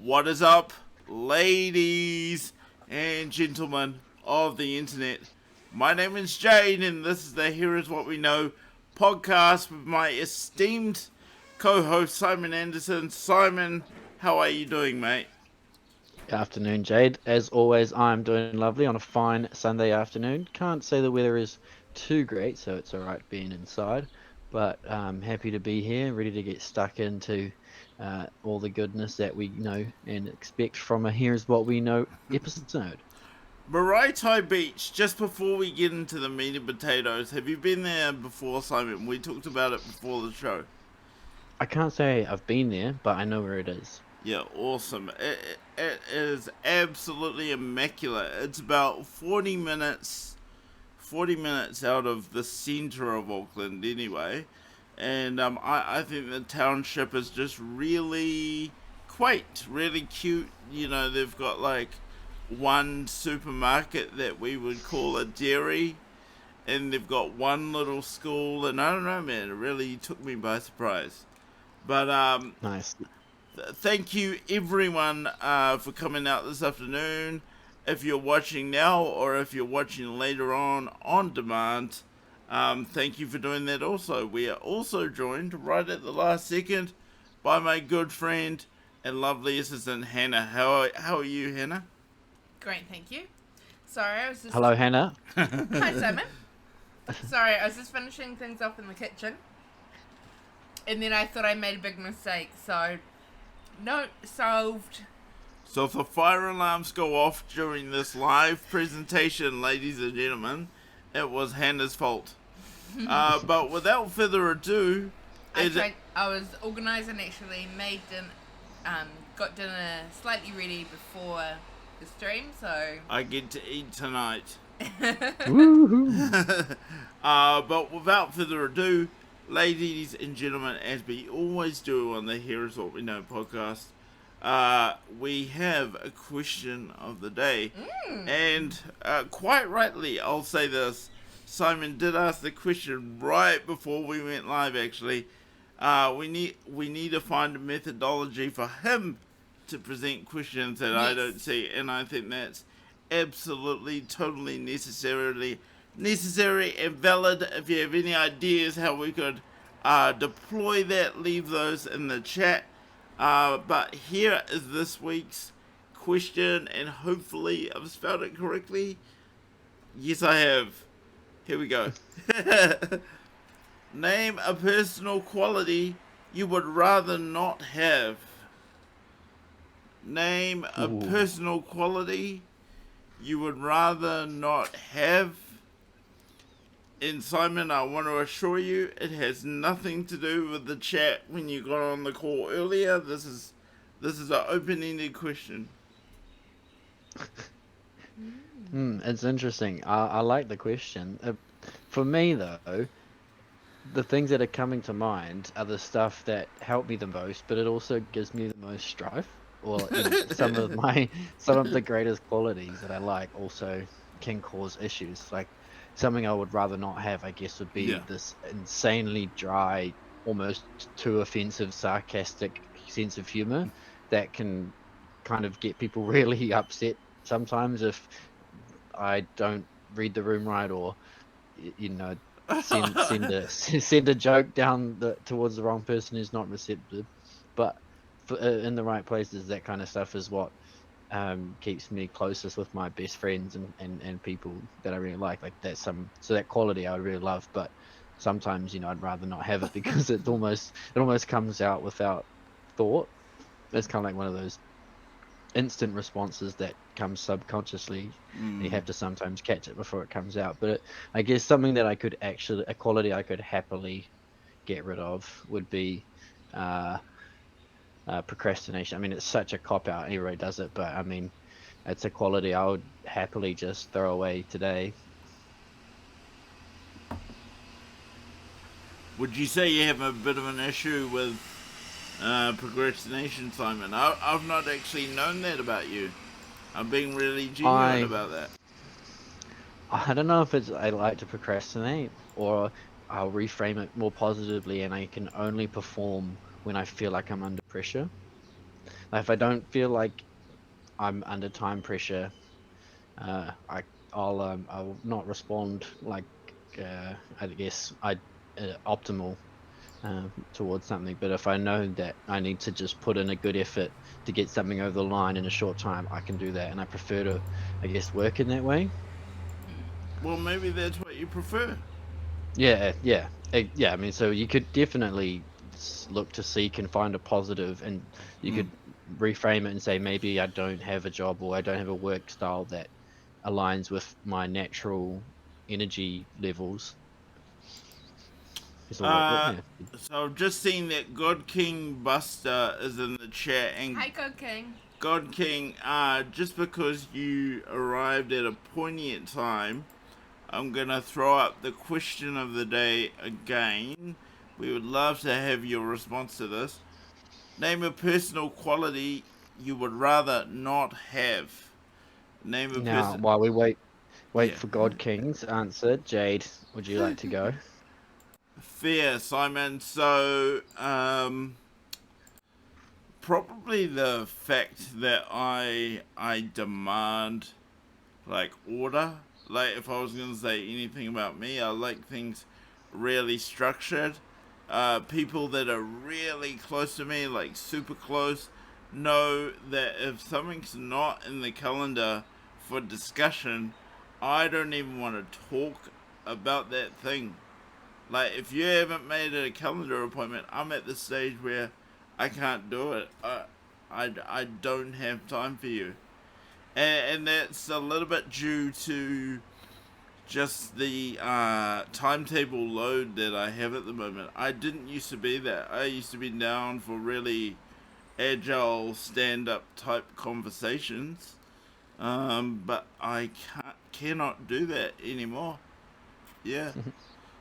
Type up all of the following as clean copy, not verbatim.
What is up, ladies and gentlemen of the internet? My name is Jade, and this is the Here Is What We Know podcast with my esteemed co-host Simon Anderson. Simon, how are you doing, mate? Good afternoon, Jade. As always, I'm doing lovely on a fine Sunday afternoon. Can't say the weather is too great, so it's alright being inside, but happy to be here, ready to get stuck into all the goodness that we know and expect from a Here's What We Know episode. Maraetai Beach, just before we get into the meat and potatoes, have you been there before, Simon? We talked about it before the show. I can't say I've been there, but I know where it is. Yeah, awesome. It is absolutely immaculate. It's about 40 minutes out of the center of Auckland anyway. And I think the township is just really quaint, really cute. You know, they've got like one supermarket that we would call a dairy, and they've got one little school, and I don't know, man, it really took me by surprise. But Nice. thank you everyone for coming out this afternoon. If you're watching now or if you're watching later on demand, thank you for doing that also. We are also joined right at the last second by my good friend and lovely assistant Hannah. How are you, Hannah? Great, thank you. Sorry, I was just... Hello, Hannah. Hi, Simon. Sorry, I was just finishing things up in the kitchen. And then I thought I made a big mistake, so... No, solved. So if the fire alarms go off during this live presentation, ladies and gentlemen, it was Hannah's fault. But without further ado... I was organising actually, made dinner, got dinner slightly ready before the stream, so... I get to eat tonight. Woohoo! But without further ado, ladies and gentlemen, as we always do on the Here's What We Know podcast, we have a question of the day. And quite rightly, I'll say this, Simon did ask the question right before we went live, actually. We need to find a methodology for him to present questions that I don't see, and I think that's absolutely, totally necessary and valid. If you have any ideas how we could deploy that, leave those in the chat. But here is this week's question, and hopefully I've spelled it correctly. Yes, I have. Here we go. Name a personal quality you would rather not have. Name a personal quality you would rather not have. And Simon, I want to assure you, it has nothing to do with the chat when you got on the call earlier. This is an open-ended question. It's interesting. I like the question. For me, though, the things that are coming to mind are the stuff that help me the most, but it also gives me the most strife. Or some of the greatest qualities that I like also can cause issues. Like something I would rather not have, I guess, would be this insanely dry, almost too offensive, sarcastic sense of humor that can kind of get people really upset sometimes if I don't read the room right, or send a joke down towards the wrong person who's not receptive. But in the right places, that kind of stuff is what keeps me closest with my best friends and people that I really like so that quality I really love. But sometimes I'd rather not have it because it almost comes out without thought. It's kind of like one of those instant responses that comes subconsciously. You have to sometimes catch it before it comes out. But I guess something that a quality I could happily get rid of would be procrastination. I mean, it's such a cop-out, everybody does it, but I mean, it's a quality I would happily just throw away today. Would you say you have a bit of an issue with procrastination, Simon? I've not actually known that about you. I'm being really genuine about that. I don't know if I like to procrastinate, or I'll reframe it more positively, and I can only perform when I feel like I'm under pressure. Like if I don't feel like I'm under time pressure, I'll not respond like I guess optimal towards something. But if I know that I need to just put in a good effort to get something over the line in a short time, I can do that, and I prefer to, I guess, work in that way. Well, maybe that's what you prefer. Yeah. I mean, so you could definitely look to seek and find a positive, and you Mm. could reframe it and say maybe I don't have a job or I don't have a work style that aligns with my natural energy levels. Is all what, Uh, yeah. so I've just seen that God King Buster is in the chat, and Hi, Code King. God King, just because you arrived at a poignant time, I'm gonna throw up the question of the day again. We would love to have your response to this. Name a personal quality you would rather not have. Name a Now, person. while we wait Yeah. for God King's answer, Jade, would you like to go? Fair, Simon. So, probably the fact that I demand like order. Like if I was gonna say anything about me, I like things really structured. People that are really close to me, like super close, know that if something's not in the calendar for discussion, I don't even want to talk about that thing. Like if you haven't made a calendar appointment, I'm at the stage where I can't do it. I don't have time for you, and that's a little bit due to just the timetable load that I have at the moment. I didn't used to be that. I used to be down for really agile stand-up type conversations, but I cannot do that anymore. Yeah.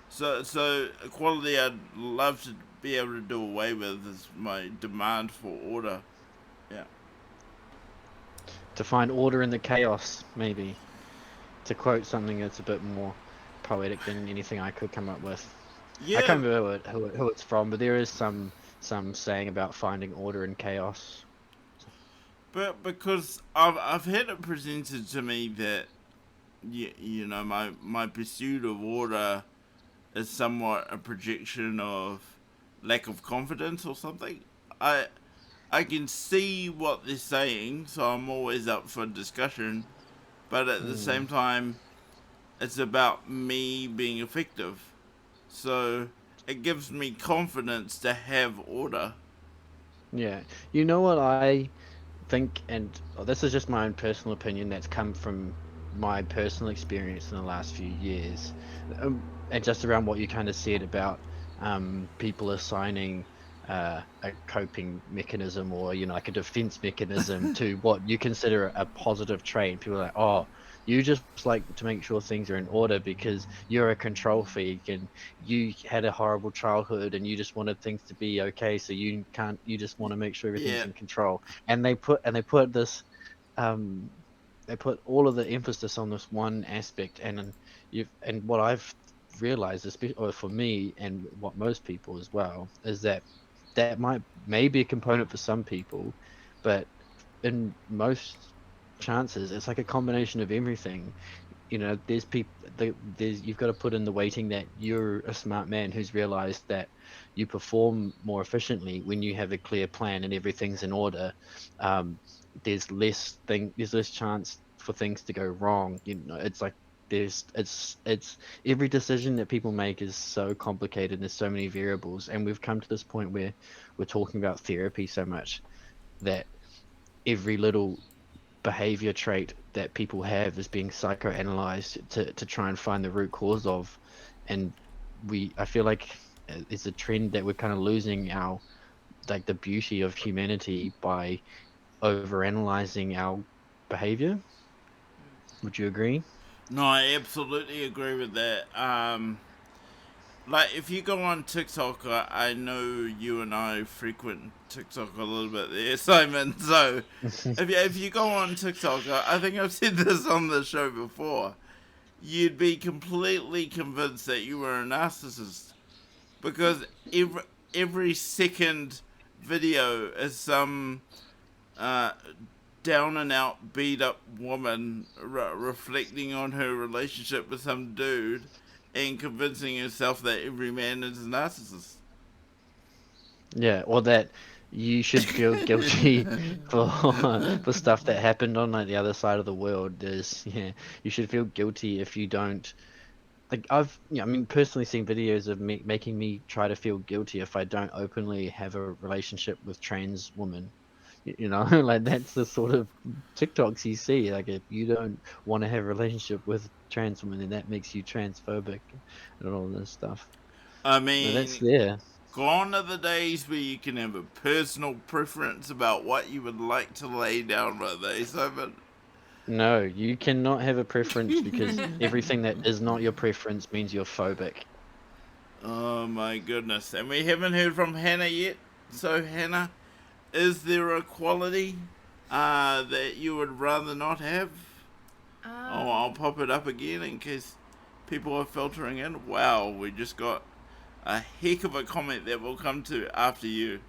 So a quality I'd love to be able to do away with is my demand for order. Yeah. To find order in the chaos, maybe. To quote something that's a bit more poetic than anything I could come up with. I Yeah, can't remember who it's from, but there is some saying about finding order in chaos. but because I've had it presented to me that you know my pursuit of order is somewhat a projection of lack of confidence or something. I I can see what they're saying, so I'm always up for discussion. But at the Hmm. same time, it's about me being effective. So it gives me confidence to have order. Yeah. You know what I think, and this is just my own personal opinion that's come from my personal experience in the last few years, and just around what you kind of said about people assigning a coping mechanism or like a defense mechanism to what you consider a positive trait. People are like, oh, you just like to make sure things are in order because you're a control freak and you had a horrible childhood and you just wanted things to be okay, so you just want to make sure everything's Yeah, in control. And they put this um they put all of the emphasis on this one aspect, and what I've realized, especially or for me and what most people as well, is that that might may be a component for some people, but in most chances it's like a combination of everything. There's people, there's you've got to put in the weighting that you're a smart man who's realized that you perform more efficiently when you have a clear plan and everything's in order. um, there's less chance for things to go wrong. It's like it's every decision that people make is so complicated. There's so many variables, and we've come to this point where we're talking about therapy so much that every little behavior trait that people have is being psychoanalyzed to try and find the root cause of. And I feel like it's a trend that we're kind of losing our like the beauty of humanity by overanalyzing our behavior. Would you agree? no, I absolutely agree with that. Like if you go on TikTok, I know you and I frequent TikTok a little bit there, Simon. So if you go on TikTok, I think I've said this on the show before. You'd be completely convinced that you were a narcissist because every second video is some uh, down and out, beat up woman reflecting on her relationship with some dude and convincing herself that every man is a narcissist. Yeah, or that you should feel guilty for for stuff that happened on like the other side of the world. You should feel guilty if you don't. Like I mean, personally seen videos of me making me try to feel guilty if I don't openly have a relationship with trans women. You know, like that's the sort of TikToks you see. Like if you don't want to have a relationship with trans women, then that makes you transphobic and all this stuff. I But that's mean, there. gone are the days where you can have a personal preference about what you would like to lay down with, Simon? No, you cannot have a preference because everything that is not your preference means you're phobic. Oh my goodness. And we haven't heard from Hannah yet. So, Hannah, is there a quality that you would rather not have? Oh, I'll pop it up again in case people are filtering in. Wow, we just got a heck of a comment that we'll come to after you.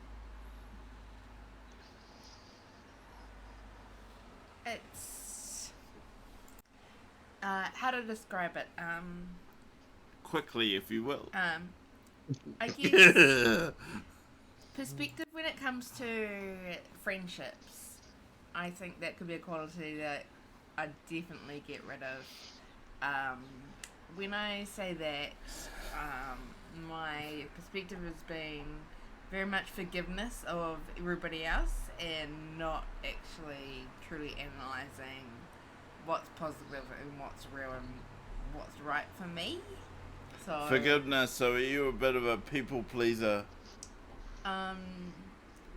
It's how to describe it. Quickly, if you will. I guess perspective when it comes to friendships. I think that could be a quality that I'd definitely get rid of. When I say that, my perspective has been very much forgiveness of everybody else and not actually truly analysing what's positive and what's real and what's right for me. So Forgiveness, so are you a bit of a people pleaser?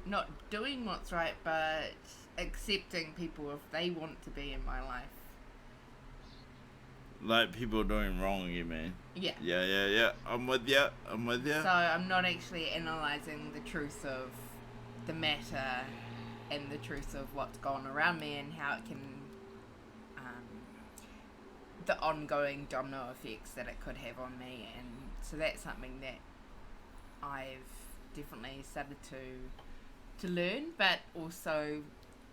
not doing what's right, but accepting people if they want to be in my life. Like people doing wrong, you mean? Yeah. Yeah. I'm with you. So I'm not actually analysing the truth of the matter and the truth of what's going around me and how it can, the ongoing domino effects that it could have on me. And so that's something that I've definitely started to learn, but also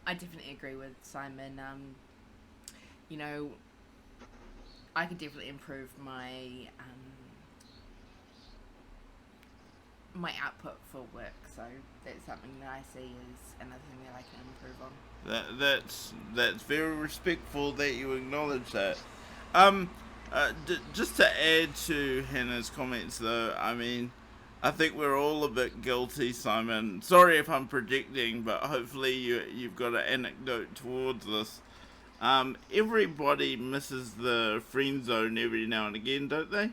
I definitely agree with Simon. You know, I could definitely improve my my output for work, so that's something that I see as another thing that I can improve on. That's very respectful that you acknowledge that. Just to add to Hannah's comments, though, I mean, I think we're all a bit guilty, Simon. Sorry if I'm projecting, but hopefully you've got an anecdote towards this. Everybody misses the friend zone every now and again, don't they?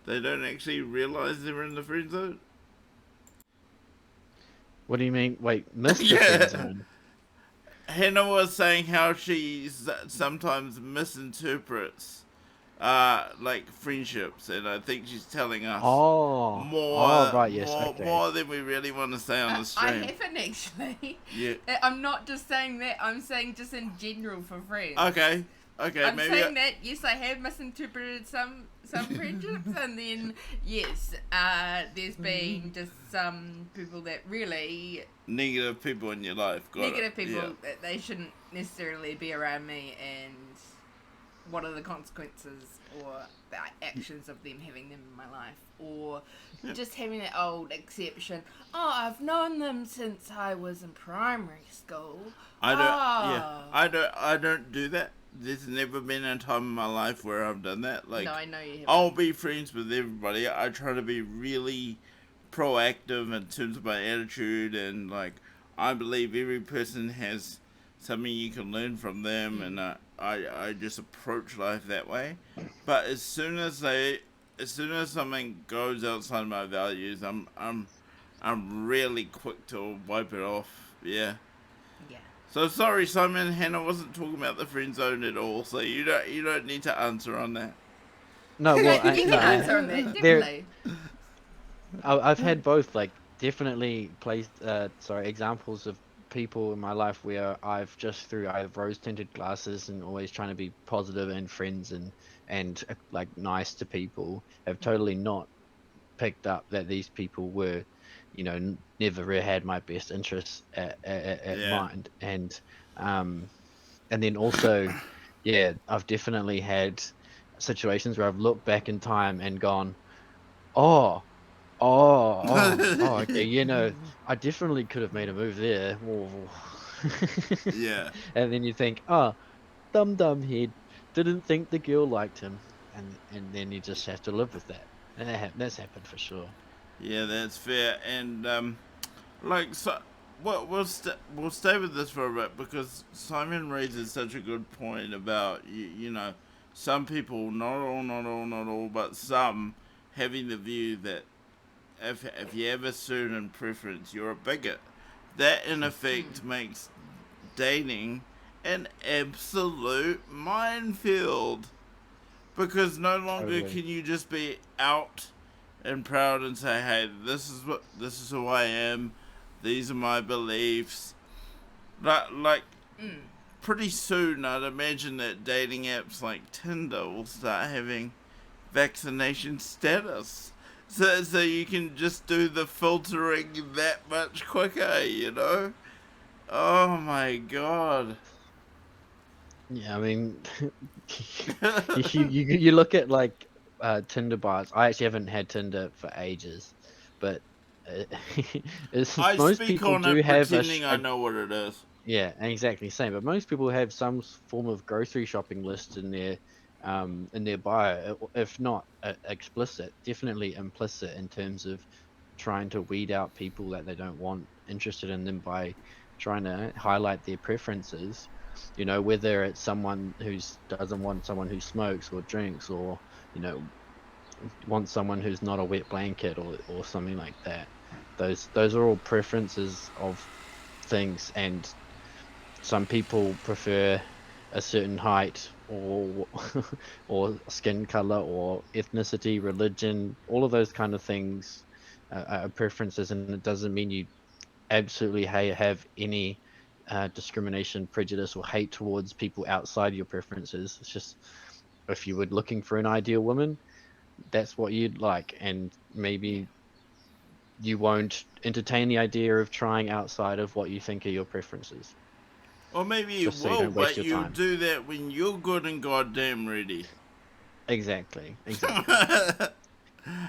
They don't actually realise they're in the friend zone. What do you mean? Wait, missed the friend zone? Hannah was saying how she sometimes misinterprets like friendships, and I think she's telling us more than we really want to say on the stream. I haven't actually. Yeah. I'm not just saying that. I'm saying just in general for friends. Okay. I'm saying that yes, I have misinterpreted some friendships, and then yes, there's been just some people that really negative people in your life. Negative people that they shouldn't necessarily be around me, and what are the consequences or the actions of them having them in my life, or just having that old exception. Oh, I've known them since I was in primary school. I don't do that. There's never been a time in my life where I've done that. Like, no, I know you haven't. I'll be friends with everybody. I try to be really proactive in terms of my attitude, and like, I believe every person has something you can learn from them, and I just approach life that way. But as soon as something goes outside my values, I'm really quick to wipe it off. Yeah. So sorry, Simon. Hannah wasn't talking about the friend zone at all, so you don't need to answer on that. No, well, you can answer on that, definitely. I've had both, like, definitely examples of people in my life where I've just through I have rose-tinted glasses and always trying to be positive and friends and like nice to people, have totally not picked up that these people were never really had my best interests at Yeah. mind. And then also, yeah, I've definitely had situations where I've looked back in time and gone, oh, okay, I definitely could have made a move there. Whoa. Yeah. And then you think, oh, dumb head, didn't think the girl liked him, and then you just have to live with that. And that's happened for sure. Yeah, that's fair. And like, so, we'll stay with this for a bit because Simon raises such a good point about some people, not all, but some having the view that if you have a certain preference, you're a bigot. That in effect makes dating an absolute minefield because no longer Totally. can you just be out and proud and say, "Hey, this is who I am. These are my beliefs." Like pretty soon, I'd imagine that dating apps like Tinder will start having vaccination status. So you can just do the filtering that much quicker. Oh my god. Yeah, I mean, you look at like Tinder bios. I actually haven't had Tinder for ages, but uh, I most speak people on do it have pretending I know what it is. yeah, exactly same. But most people have some form of grocery shopping list in their bio, if not explicit, definitely implicit in terms of trying to weed out people that they don't want interested in them by trying to highlight their preferences. Whether it's someone who doesn't want someone who smokes or drinks, or you know wants someone who's not a wet blanket, or something like that. Those are all preferences of things, and some people prefer a certain height, or or skin color, or ethnicity, religion, all of those kind of things are preferences, and it doesn't mean you absolutely have any discrimination, prejudice, or hate towards people outside your preferences. It's just, if you were looking for an ideal woman, that's what you'd like, and Yeah. maybe you won't entertain the idea of trying outside of what you think are your preferences, Or maybe you just so you will, don't waste but your you time. do that when you're good and goddamn ready. Exactly.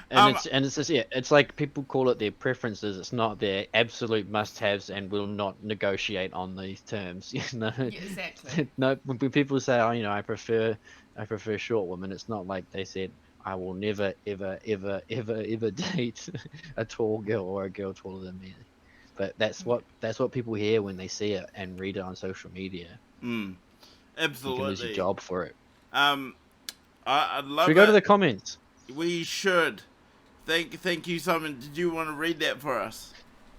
And um, it's just, yeah, it's like people call it their preferences. It's not their absolute must-haves, and will not negotiate on these terms. Yeah, exactly. No. When people say, "Oh, I prefer short women," it's not like they said, "I will never, ever, ever, ever, ever date a tall girl or a girl taller than me." But that's what people hear when they see it and read it on social media. You can lose your absolutely. job for it. Um, I'd Should we love go to it. the comments? We should. Thank you, Simon. Did you want to read that for us?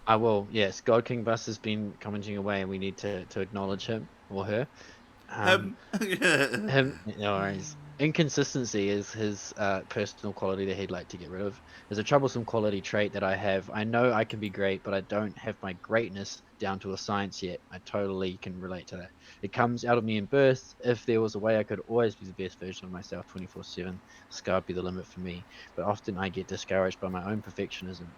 I will. Yes, God King Bus has been commenting away, and we need to acknowledge him or her. Um, Him. him, no worries. Inconsistency is his personal quality that he'd like to get rid of. There's a troublesome quality trait that I have. I know I can be great, but I don't have my greatness down to a science yet. I totally can relate to that. It comes out of me in birth. If there was a way I could always be the best version of myself 24/7, sky would be the limit for me. But often I get discouraged by my own perfectionism,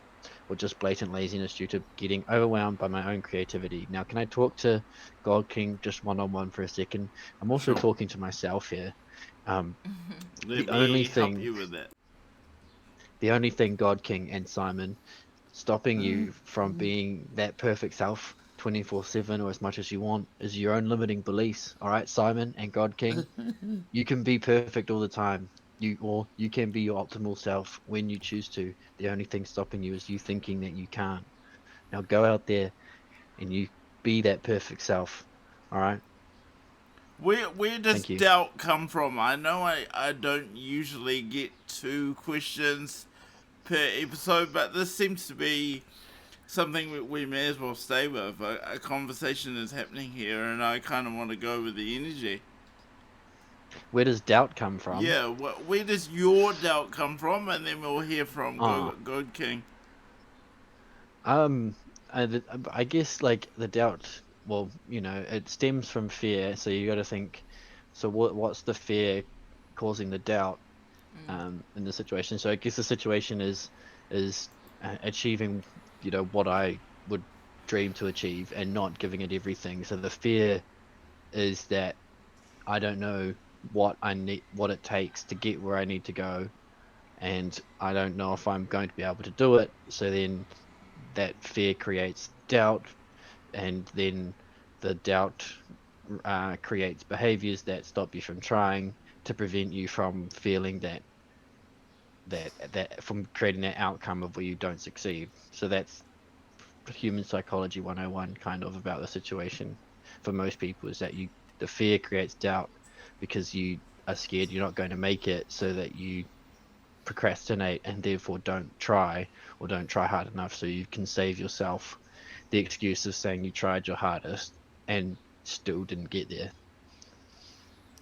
or just blatant laziness due to getting overwhelmed by my own creativity. Now, can I talk to God King just one on one for a second? I'm also Sure. talking to myself here. Um, Let the only me help thing, you with that. the only thing, God King and Simon, stopping you from being that perfect self 24/7 or as much as you want, is your own limiting beliefs. All right, Simon and God King, you can be perfect all the time. You can be your optimal self when you choose to. The only thing stopping you is you thinking that you can't. Now go out there and you be that perfect self. All right. Where does Thank you. doubt come from? I know I don't usually get 2 questions per episode, but this seems to be something we may as well stay with. A conversation is happening here, and I kind of want to go with the energy. Where does doubt come from? Yeah, where does your doubt come from? And then we'll hear from Ah, God King. um, I guess like the doubt. Well, it stems from fear. So you got to think. So what's the fear causing the doubt? In the situation. So I guess the situation is achieving what I would dream to achieve and not giving it everything. So the fear is that I don't know what it takes to get where I need to go, and I don't know if I'm going to be able to do it. So then that fear creates doubt, and then the doubt creates behaviors that stop you from trying, to prevent you from feeling that from creating that outcome of where you don't succeed. So that's human psychology 101 kind of about the situation for most people, is that the fear creates doubt because you are scared you're not going to make it, so that you procrastinate and therefore don't try, or don't try hard enough, so you can save yourself the excuse of saying you tried your hardest and still didn't get there.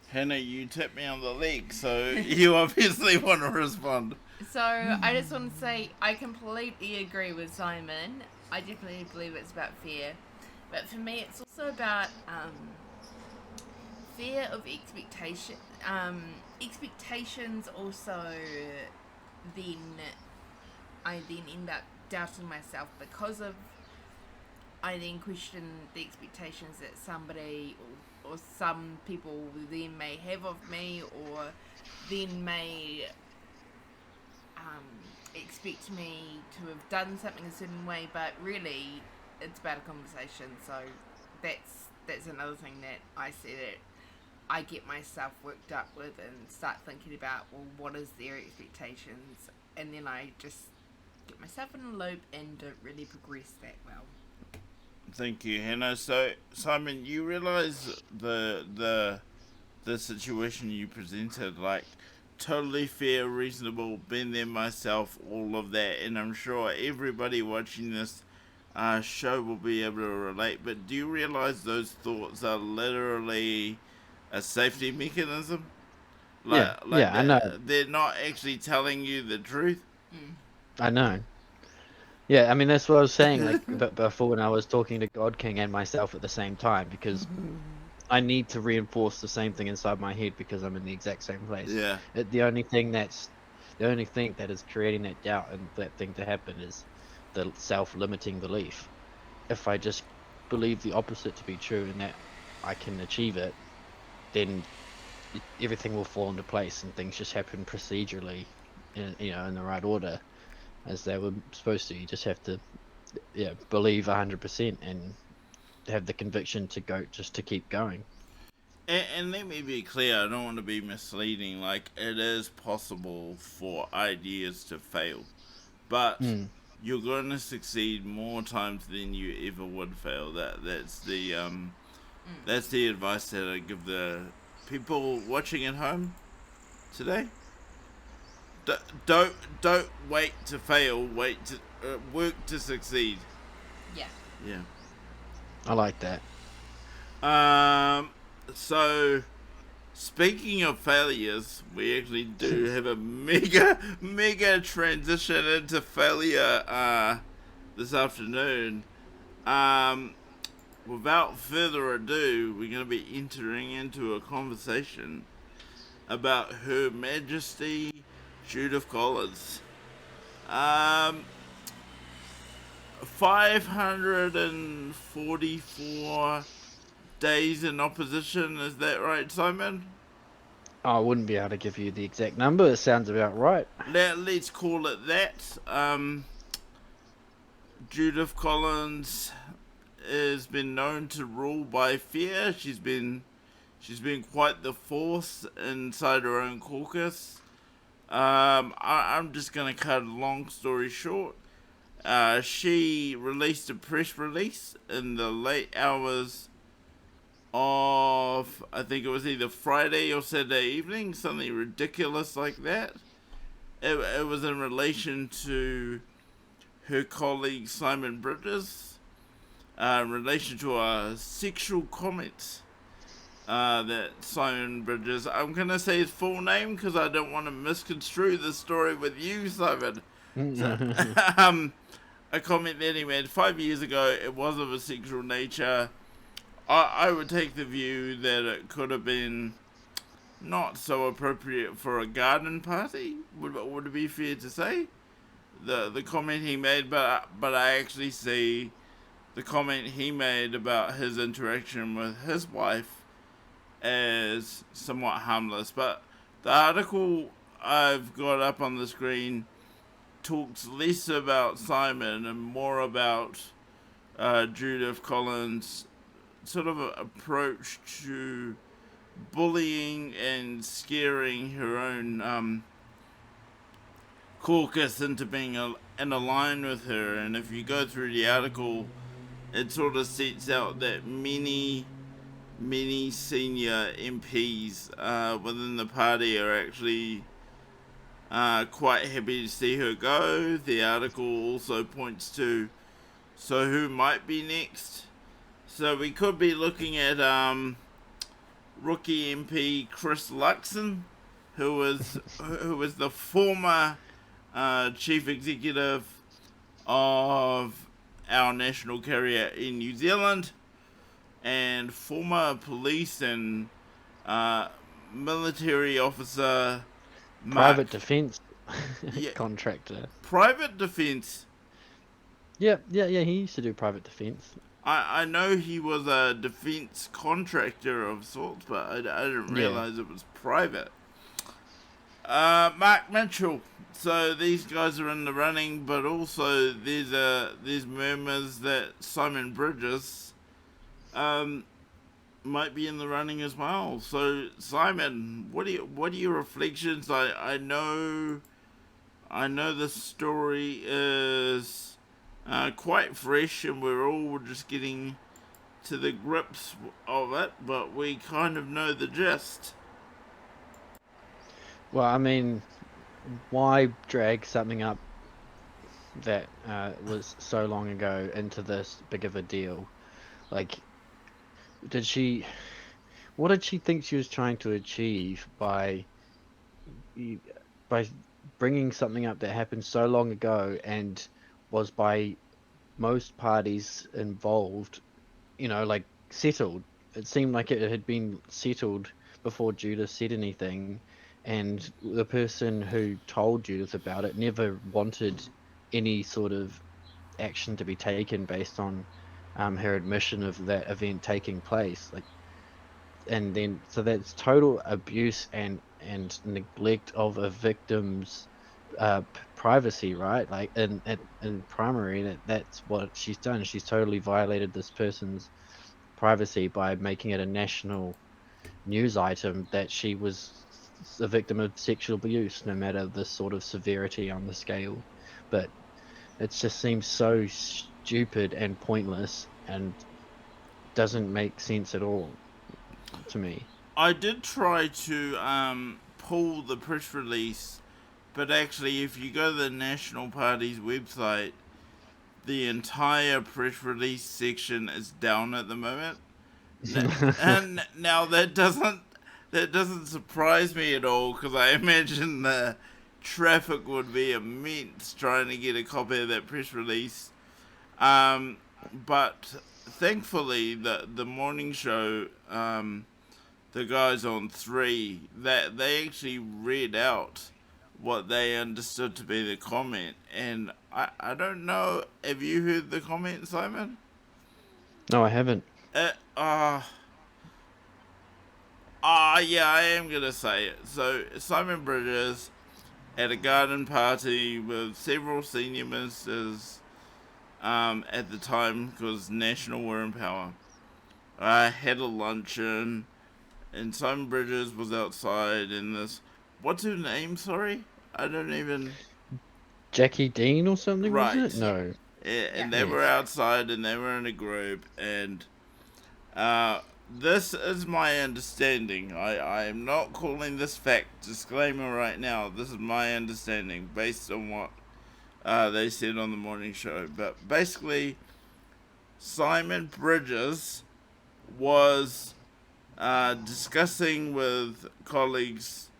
Hannah, you tapped me on the leg, so you obviously want to respond. So I just want to say I completely agree with Simon. I definitely believe it's about fear, but for me it's also about fear of expectation. Expectations also, then I then end up doubting myself because of, I then question the expectations that somebody or some people then may have of me, or then may expect me to have done something a certain way, but really it's about a conversation. So that's another thing that I see that I get myself worked up with and start thinking about, well, what is their expectations, and then I just get myself in a loop and don't really progress that well. Thank you, Hannah. So, Simon, you realise the situation you presented, like, totally fair, reasonable, been there myself, all of that, and I'm sure everybody watching this show will be able to relate, but do you realise those thoughts are literally a safety mechanism? I know. They're not actually telling you the truth. I know. Yeah, I mean, that's what I was saying, like, before, when I was talking to God King and myself at the same time, because I need to reinforce the same thing inside my head because I'm in the exact same place. Yeah. The only thing that is creating that doubt and that thing to happen is the self-limiting belief. If I just believe the opposite to be true and that I can achieve it, then everything will fall into place and things just happen procedurally, in the right order, as they were supposed to. You just have to, believe 100% and have the conviction to go, just to keep going. And let me be clear, I don't want to be misleading. Like, it is possible for ideas to fail, but you're going to succeed more times than you ever would fail. That's the advice that I give the people watching at home today. Don't wait to fail. Wait to work to succeed. Yeah. Yeah. I like that. So, speaking of failures, we actually do have a mega transition into failure this afternoon. Without further ado, we're going to be entering into a conversation about Her Majesty Judith Collins. 544 days in opposition, is that right, Simon? I wouldn't be able to give you the exact number. It sounds about right. Let's call it that. Judith Collins has been known to rule by fear. She's been quite the force inside her own caucus. I'm just going to cut a long story short. She released a press release in the late hours of, I think it was either Friday or Saturday evening, something ridiculous like that. It was in relation to her colleague Simon Bridges, in relation to a sexual comment that Simon Bridges, I'm going to say his full name because I don't want to misconstrue the story with you, Simon. So, a comment that he made 5 years ago, it was of a sexual nature. I would take the view that it could have been not so appropriate for a garden party. Would it be fair to say? the comment he made, but I actually see the comment he made about his interaction with his wife as somewhat harmless. But the article I've got up on the screen talks less about Simon and more about Judith Collins' sort of approach to bullying and scaring her own caucus into being in a line with her. And if you go through the article, it sort of sets out that many senior MPs within the party are actually quite happy to see her go. The article also points to so who might be next. So we could be looking at rookie MP Chris Luxon, who was the former chief executive of our national carrier in New Zealand, and former police and military officer Private defense Yeah. contractor. Private defense. Yeah. He used to do private defense. I know he was a defense contractor of sorts, but I didn't realize it was private. Mark Mitchell. So these guys are in the running, but also there's murmurs that Simon Bridges might be in the running as well. So Simon, what are your reflections? I know the story is quite fresh, and we're all just getting to the grips of it, but we kind of know the gist. Well, I mean, why drag something up that was so long ago into this big of a deal? Like, what did she think she was trying to achieve by bringing something up that happened so long ago and was by most parties involved, like settled? It seemed like it had been settled before Judith said anything, and the person who told Judith about it never wanted any sort of action to be taken based on her admission of that event taking place. And then so that's total abuse and neglect of a victim's privacy, right? Like in primary, that's what she's done. She's totally violated this person's privacy by making it a national news item that she was a victim of sexual abuse, no matter the sort of severity on the scale. But it just seems so stupid and pointless and doesn't make sense at all to me. I did try to pull the press release, but actually if you go to the National Party's website, the entire press release section is down at the moment. And now that doesn't surprise me at all, because I imagine the traffic would be immense trying to get a copy of that press release. But thankfully, the morning show, the guys on 3, that they actually read out what they understood to be the comment, and I don't know. Have you heard the comment, Simon? No, I haven't. Yeah, I am gonna say it. So Simon Bridges at a garden party with several senior ministers at the time, because National were in power. Had a luncheon, and Simon Bridges was outside in this. What's her name? Sorry, I don't even. Jackie Dean or something, Right. was it? No. Yeah, and they were outside, and they were in a group, and this is my understanding. I am not calling this fact. Disclaimer right now. This is my understanding based on what they said on the morning show. But basically, Simon Bridges was discussing with colleagues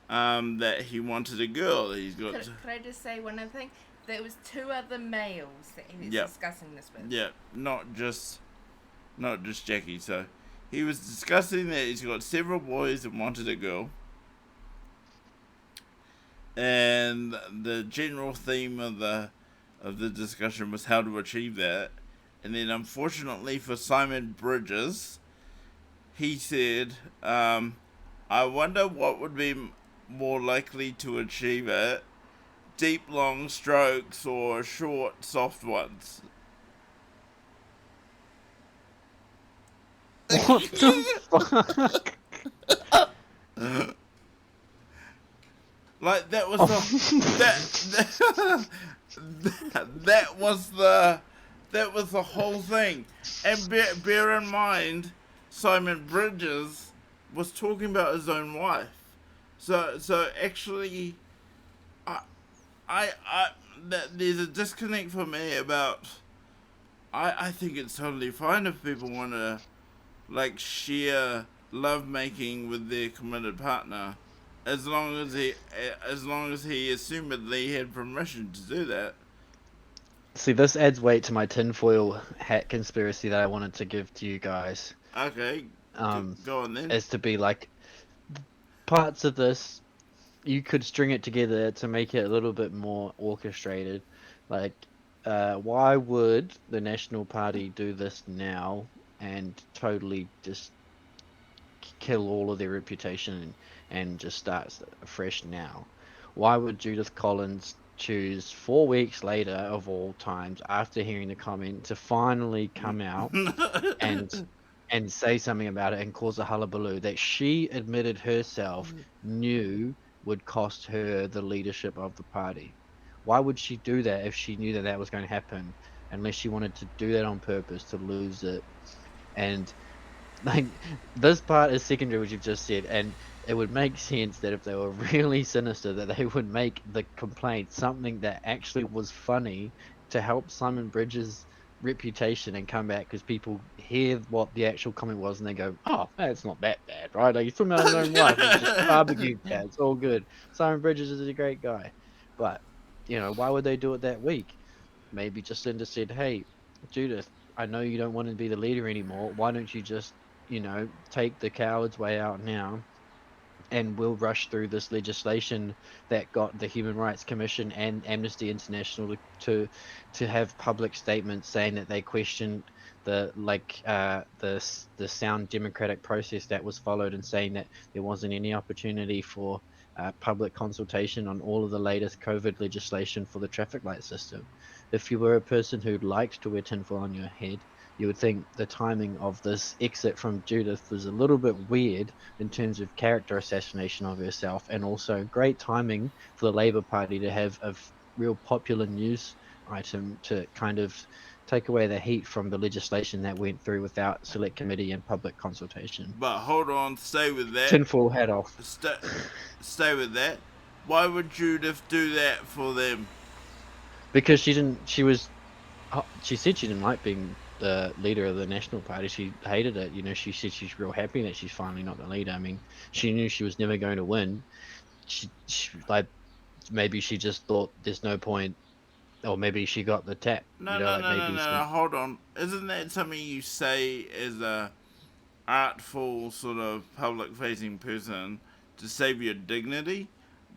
that he wanted a girl. Could I just say one other thing? There was 2 other males that he was discussing this with. Yeah, not just Jackie. So he was discussing that he's got several boys and wanted a girl. and the general theme of the discussion was how to achieve that. And then, unfortunately for Simon Bridges, he said, "I wonder what would be more likely to achieve it: deep, long strokes or short, soft ones." What the fuck? Like that was that was the whole thing. And bear in mind, Simon Bridges was talking about his own wife. So actually, I there's a disconnect for me about. I think it's totally fine if people want to like share love making with their committed partner, as long as he assumedly had permission to do that. See, this adds weight to my tinfoil hat conspiracy that I wanted to give to you guys. Okay, go on then. Is to be like, parts of this, you could string it together to make it a little bit more orchestrated. Like, why would the National Party do this now and totally just kill all of their reputation and just start afresh now? Why would Judith Collins choose 4 weeks later, of all times, after hearing the comment, to finally come out and say something about it and cause a hullabaloo that she admitted herself knew would cost her the leadership of the party? Why would she do that if she knew that that was going to happen, unless she wanted to do that on purpose to lose it? And like, this part is secondary, what you've just said, and it would make sense that if they were really sinister, that they would make the complaint something that actually was funny to help Simon Bridges' reputation and come back, because people hear what the actual comment was and they go, "Oh, that's not that bad, right? Like, he's talking about his own wife, he's just barbecue cat, it's all good. Simon Bridges is a great guy." But, you know, why would they do it that week? Maybe Jacinda said, "Hey, Judith, I know you don't want to be the leader anymore. Why don't you just, you know, take the coward's way out now, and we'll rush through this legislation that got the Human Rights Commission and Amnesty International to have public statements saying that they questioned the sound democratic process that was followed, and saying that there wasn't any opportunity for public consultation on all of the latest COVID legislation for the traffic light system." If you were a person who liked to wear tinfoil on your head, you would think the timing of this exit from Judith was a little bit weird in terms of character assassination of herself, and also great timing for the Labour Party to have a real popular news item to kind of take away the heat from the legislation that went through without select committee and public consultation. But hold on, stay with that. Tinfoil hat off. Stay with that. Why would Judith do that for them? Because she said she didn't like being the leader of the National Party. She hated it. You know, she said she's real happy that she's finally not the leader. I mean, she knew she was never going to win. She like, maybe she just thought there's no point, or maybe she got the tap. No, you know, no. Hold on. Isn't that something you say as a artful sort of public-facing person to save your dignity?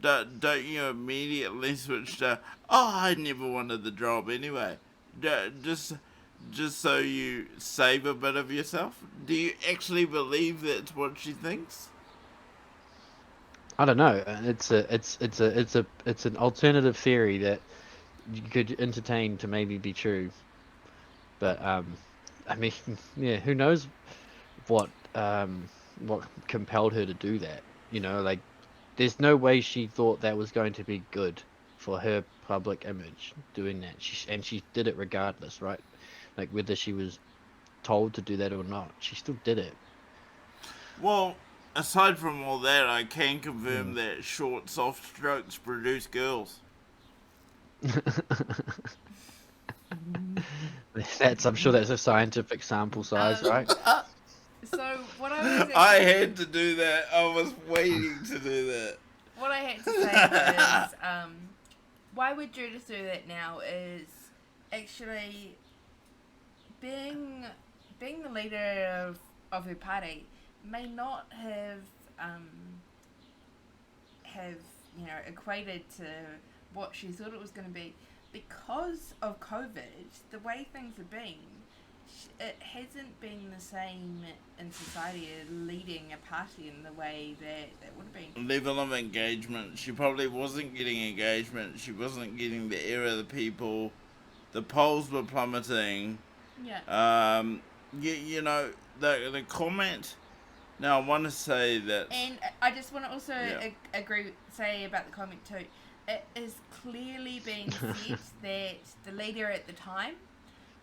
Don't you immediately switch to, "Oh, I never wanted the job anyway"? Just so you save a bit of yourself? Do you actually believe that's what she thinks? I don't know. It's an alternative theory that you could entertain to maybe be true. But I mean, yeah, who knows what compelled her to do that? You know, like, there's no way she thought that was going to be good for her public image, doing that. She did it regardless, right? Like, whether she was told to do that or not, she still did it. Well, aside from all that, I can confirm that short, soft strokes produce girls. I'm sure that's a scientific sample size, right? So what I was I had to do that. I was waiting to do that. What I had to say was, why would Judith do that now is actually being the leader of her party may not have equated to what she thought it was going to be. Because of COVID, the way things have been, it hasn't been the same in society leading a party in the way that would have been. Level of engagement. She probably wasn't getting engagement. She wasn't getting the ear of the people. The polls were plummeting. Yeah. The comment. Now I want to say that. And I just want to also say about the comment too. It is clearly being said that the leader at the time,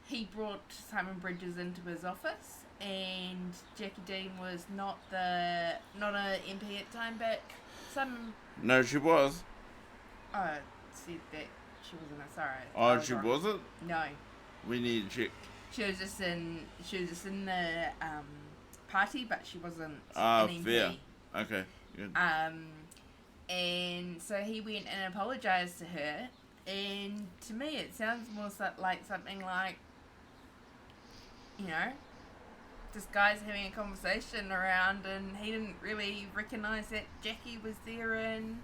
he brought Simon Bridges into his office, and Jackie Dean was not a MP at the time, but Simon. No, she was. Oh, said that she wasn't. Sorry. Oh, she wasn't? No. We need to check. She was just in the party, but she wasn't. Ah, an MP. fair. Okay. Good. And so he went and apologized to her, and to me it sounds more like something like, this guy's having a conversation around, and he didn't really recognize that Jackie was there, and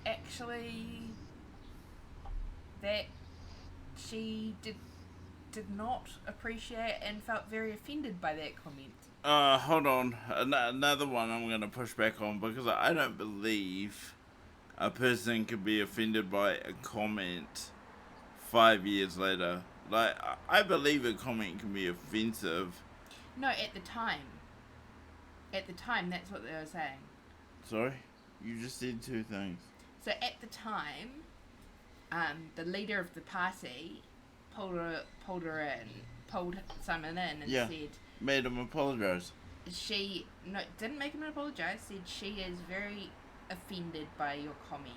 actually that she did not appreciate and felt very offended by that comment. Hold on. Another one I'm going to push back on, because I don't believe a person can be offended by a comment 5 years later. Like, I believe a comment can be offensive. No, at the time. At the time, that's what they were saying. Sorry? You just said two things. So at the time, the leader of the party pulled Simon in and said... Made him apologise. She didn't make him apologise. Said she is very offended by your comment.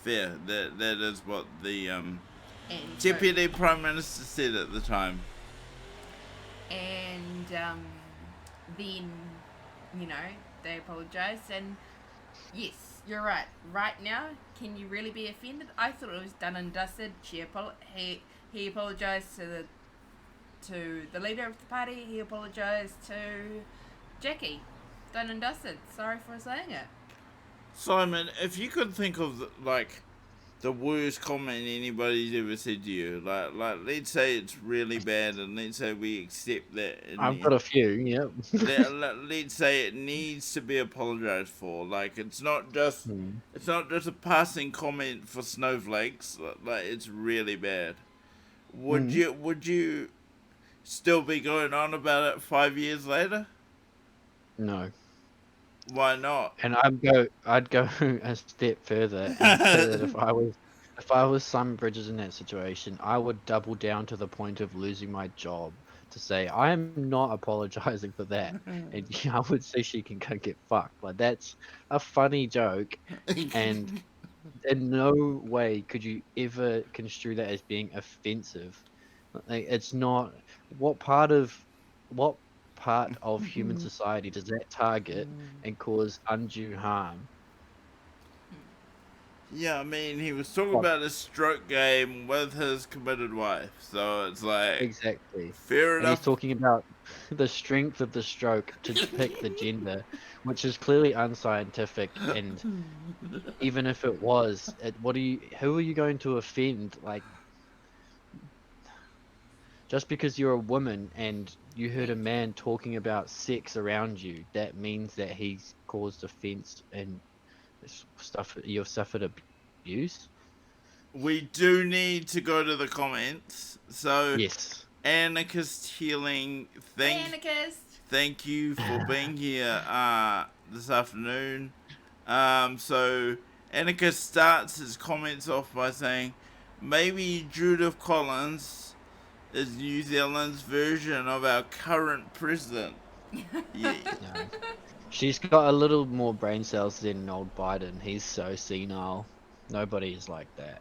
Fair. That is what the Deputy Prime Minister said at the time. And then they apologised, and yes, you're right. Right now, can you really be offended? I thought it was done and dusted. He apologised to the leader of the party. He apologised to Jackie. Done and dusted. Sorry for saying it. Simon, if you could think of the worst comment anybody's ever said to you, like let's say it's really bad, and let's say we accept that. I've got a few. Yep. Let's say it needs to be apologized for. Like it's not just a passing comment for snowflakes. Like it's really bad. Would you still be going on about it 5 years later? No. Why not? And I'd go a step further and say that if I was Simon Bridges in that situation, I would double down to the point of losing my job to say I am not apologizing for that, and I would say she can go get fucked. Like that's a funny joke, and in no way could you ever construe that as being offensive. Like, it's not. What part of human society does that target and cause undue harm? Yeah, I mean, he was talking about his stroke game with his committed wife, so it's like... Exactly. Fair enough. He's talking about the strength of the stroke to depict the gender, which is clearly unscientific, and even if it was, who are you going to offend? Like, just because you're a woman and you heard a man talking about sex around you, that means that he's caused offense and stuff. You've suffered abuse. We do need to go to the comments. So yes, Anarchist Healing, thank you for being here this afternoon. So Anarchist starts his comments off by saying, maybe Judith Collins is New Zealand's version of our current president. Yeah. No. She's got a little more brain cells than old Biden. He's so senile. Nobody is like that.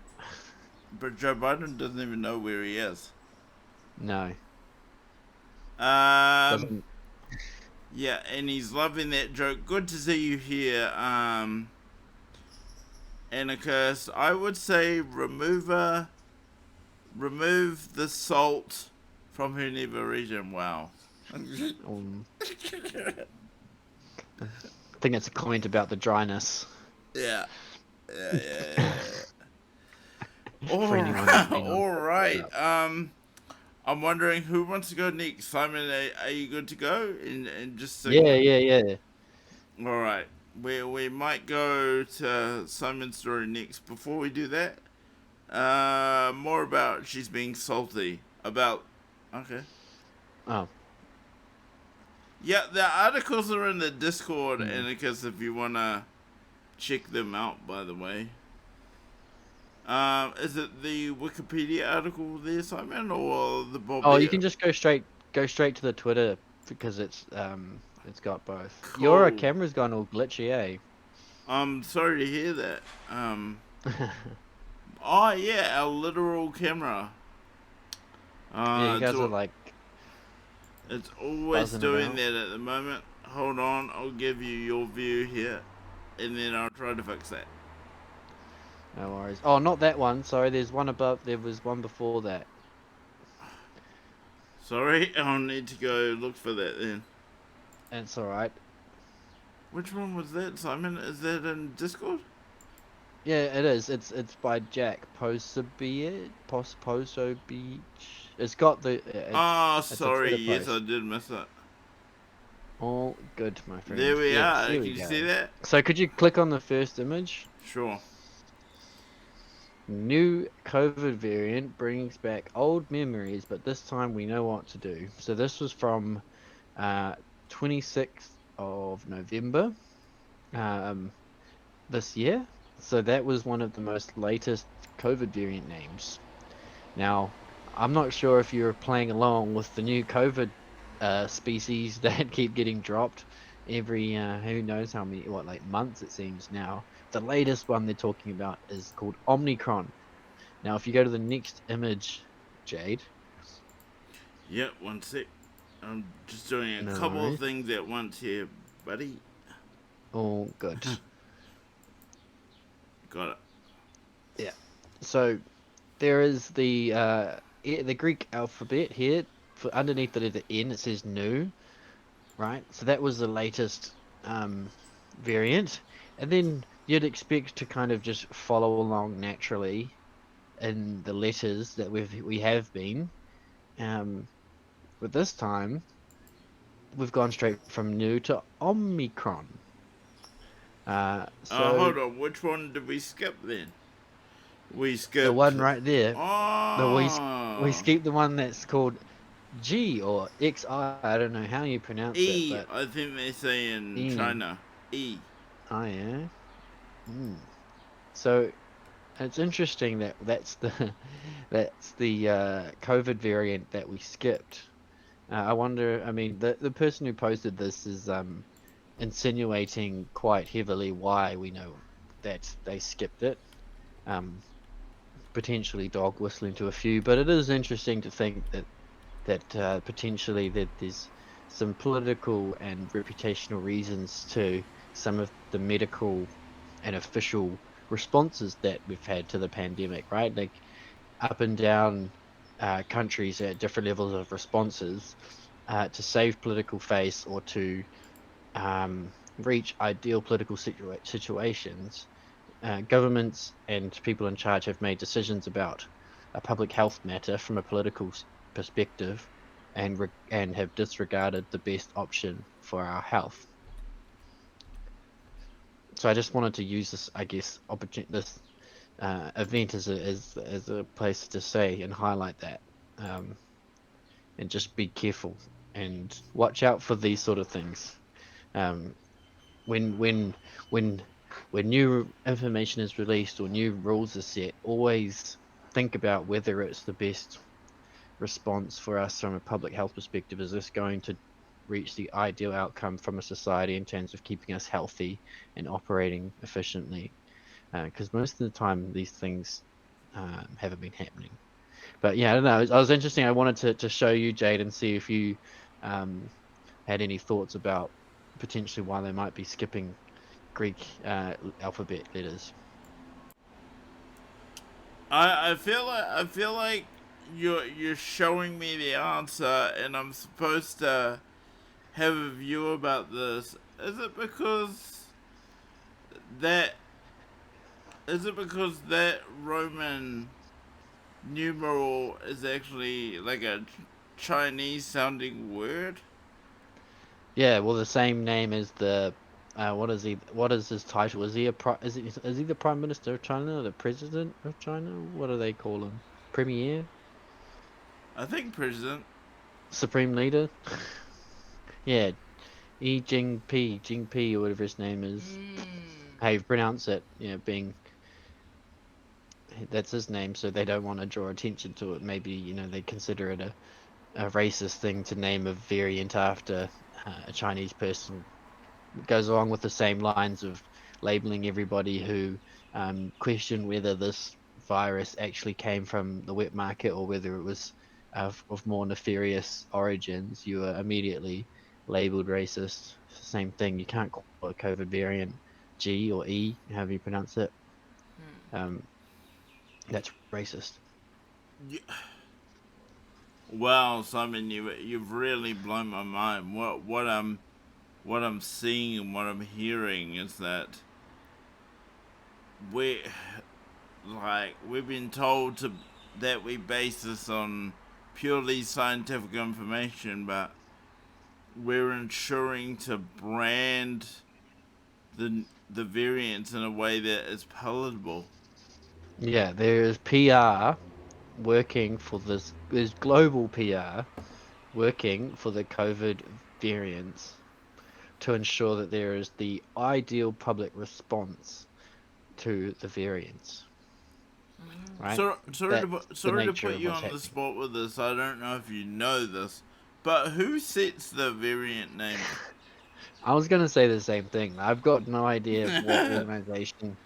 But Joe Biden doesn't even know where he is. No. Yeah, and he's loving that joke. Good to see you here, Anarchist. I would say remove the salt from her never region. Wow. I think it's a comment about the dryness. Yeah. Yeah. For anyone who's been on All right. up. I'm wondering who wants to go next. Simon, are you good to go? And just so Yeah. all right. We might go to Simon's story next. Before we do that, more about she's being salty about. Okay. Oh. Yeah, the articles are in the Discord, Mm. and because if you wanna check them out, by the way. Is it the Wikipedia article there, Simon, or the Bob? Oh, you can just go straight to the Twitter because it's got both. Your Cool. camera's gone all glitchy, eh? I'm sorry to hear that. Oh yeah, our literal camera. Yeah, you It's guys are like it's always buzzing doing about. that at the moment. Hold on, I'll give you your view here, and then I'll try to fix that. No worries. Oh, not that one. Sorry, there's one above. There was one before that. Sorry, I'll need to go look for that then. That's all right. Which one was that, Simon? Is that in Discord? Yeah, it is. It's by Jack Poso Beach. It's got the. Oh, It's a sorry. Twitter Yes, I post. did miss it. All good, my friend. There we Yes, are. there Can we you go. see that? So could you click on the first image? Sure. New COVID variant brings back old memories, but this time we know what to do. So this was from 26th of November this year. So that was one of the most latest COVID variant names. Now, I'm not sure if you're playing along with the new COVID species that keep getting dropped every who knows how many like months it seems now. The latest one they're talking about is called Omicron. Now, if you go to the next image, Jade. Yep, one sec. I'm just doing a No couple of worries. things at once here, buddy. All good. Got it. Yeah. So there is the Greek alphabet here. For underneath the letter N, it says new, right? So that was the latest variant, and then you'd expect to kind of just follow along naturally in the letters that we have been, but this time we've gone straight from new to Omicron. So Hold on. Which one did we skip then? We the skipped. one right there, we Oh. skipped the one that's called G or XI. I don't know how you pronounce it, E. but I think they say in E. China. E. Oh yeah. Mm. So it's interesting that that's the COVID variant that we skipped. I wonder. I mean, the person who posted this is insinuating quite heavily why we know that they skipped it. Potentially dog whistling to a few, but it is interesting to think that potentially that there's some political and reputational reasons to some of the medical and official responses that we've had to the pandemic, right? Like up and down countries at different levels of responses to save political face or to reach ideal political situations. Governments and people in charge have made decisions about a public health matter from a political perspective and have disregarded the best option for our health. So I just wanted to use this, I guess, this event as a place to say and highlight that, and just be careful and watch out for these sort of things. When new information is released or new rules are set, always think about whether it's the best response for us from a public health perspective. Is this going to reach the ideal outcome from a society in terms of keeping us healthy and operating efficiently? Because most of the time these things haven't been happening. But yeah, I don't know. It was interesting. I wanted to show you, Jade, and see if you had any thoughts about potentially why they might be skipping Greek alphabet letters. I feel like you're showing me the answer, and I'm supposed to have a view about this. Is it because that Is it because that Roman numeral is actually like a Chinese sounding word? Yeah, well, the same name as the. What is he? What is his title? Is he is he the Prime Minister of China or the President of China? What do they call him? Premier? I think president. Supreme Leader? Yeah, Jinping, or whatever his name is. How you pronounce it? Being that's his name, so they don't want to draw attention to it. Maybe they consider it a racist thing to name a variant after a Chinese person. It goes along with the same lines of labeling everybody who question whether this virus actually came from the wet market or whether it was of more nefarious origins. You are immediately labeled racist. It's the same thing. You can't call it a COVID variant G or E, however you pronounce it. Um, that's racist. Yeah. Wow, Simon, you've really blown my mind. What I'm seeing and what I'm hearing is that we we've been told that we base this on purely scientific information, but we're ensuring to brand the variants in a way that is palatable. Yeah, there is PR working for this. There's global PR working for the COVID variants to ensure that there is the ideal public response to the variants. Right? So sorry That's the sorry to nature put of you what's on the happening. spot with this. I don't know if you know this, but who sets the variant names? I was going to say the same thing. I've got no idea what organization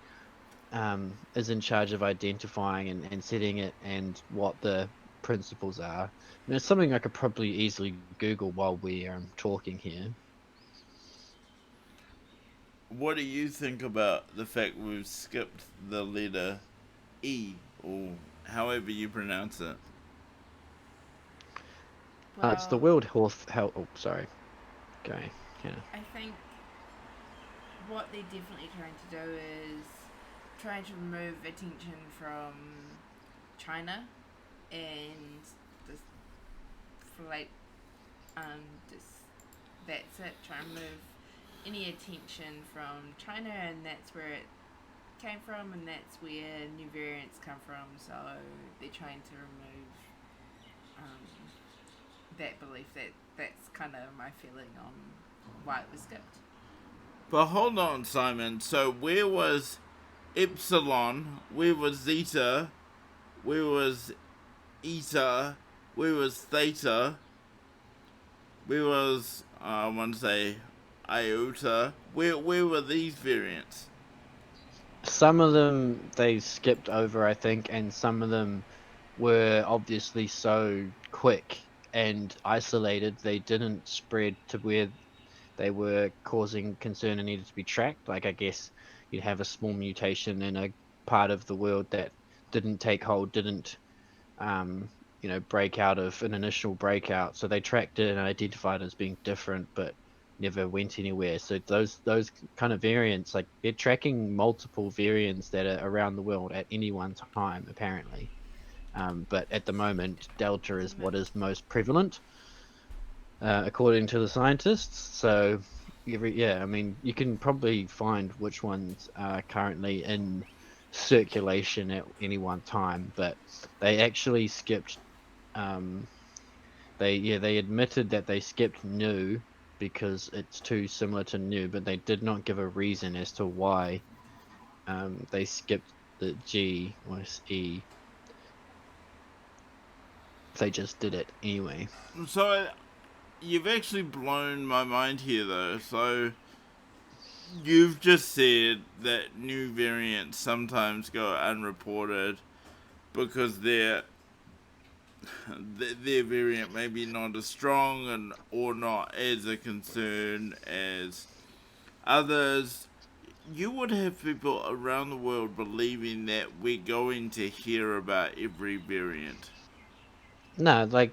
is in charge of identifying and setting it and what the principles are. I mean, it's something I could probably easily Google while we are talking here. What do you think about the fact we've skipped the letter E, or however you pronounce it? It's the Well, World Health. Oh, sorry. Okay. Yeah. I think what they're definitely trying to do is trying to remove attention from China and just like just that's it. Try and remove any attention from China, and that's where it came from, and that's where new variants come from. So they're trying to remove that belief. That's kind of my feeling on why it was skipped. But hold on, Simon. So where was Epsilon? Where was Zeta? Where was Eta? Where was Theta? Where was I want to say Iota? Where were these variants? Some of them they skipped over, I think, and some of them were obviously so quick and isolated they didn't spread to where they were causing concern and needed to be tracked. Like, I guess you'd have a small mutation in a part of the world that didn't take hold, didn't break out of an initial breakout. So they tracked it and identified it as being different, but never went anywhere. So those kind of variants, like they're tracking multiple variants that are around the world at any one time, apparently. But at the moment, Delta is what is most prevalent, according to the scientists. So I mean, you can probably find which ones are currently in circulation at any one time, but they actually skipped they admitted that they skipped new because it's too similar to new, but they did not give a reason as to why they skipped the G or E. They just did it anyway. So you've actually blown my mind here, though. So you've just said that new variants sometimes go unreported because their variant may be not as strong and or not as a concern as others. You would have people around the world believing that we're going to hear about every variant. No, like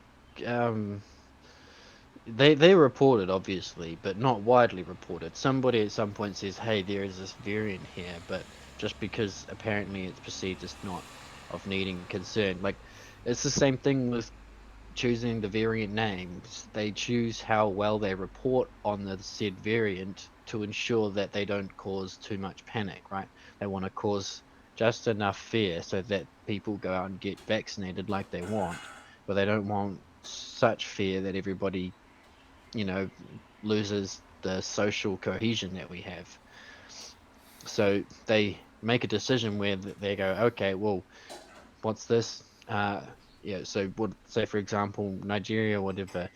they reported obviously, but not widely reported. Somebody at some point says, "Hey, there is this variant here," but just because apparently it's perceived as not of needing concern. Like, it's the same thing with choosing the variant names. They choose how well they report on the said variant to ensure that they don't cause too much panic, right? They want to cause just enough fear so that people go out and get vaccinated like they want, but they don't want such fear that everybody, loses the social cohesion that we have. So they make a decision where they go, okay, well, what's this? So would say, for example, Nigeria or whatever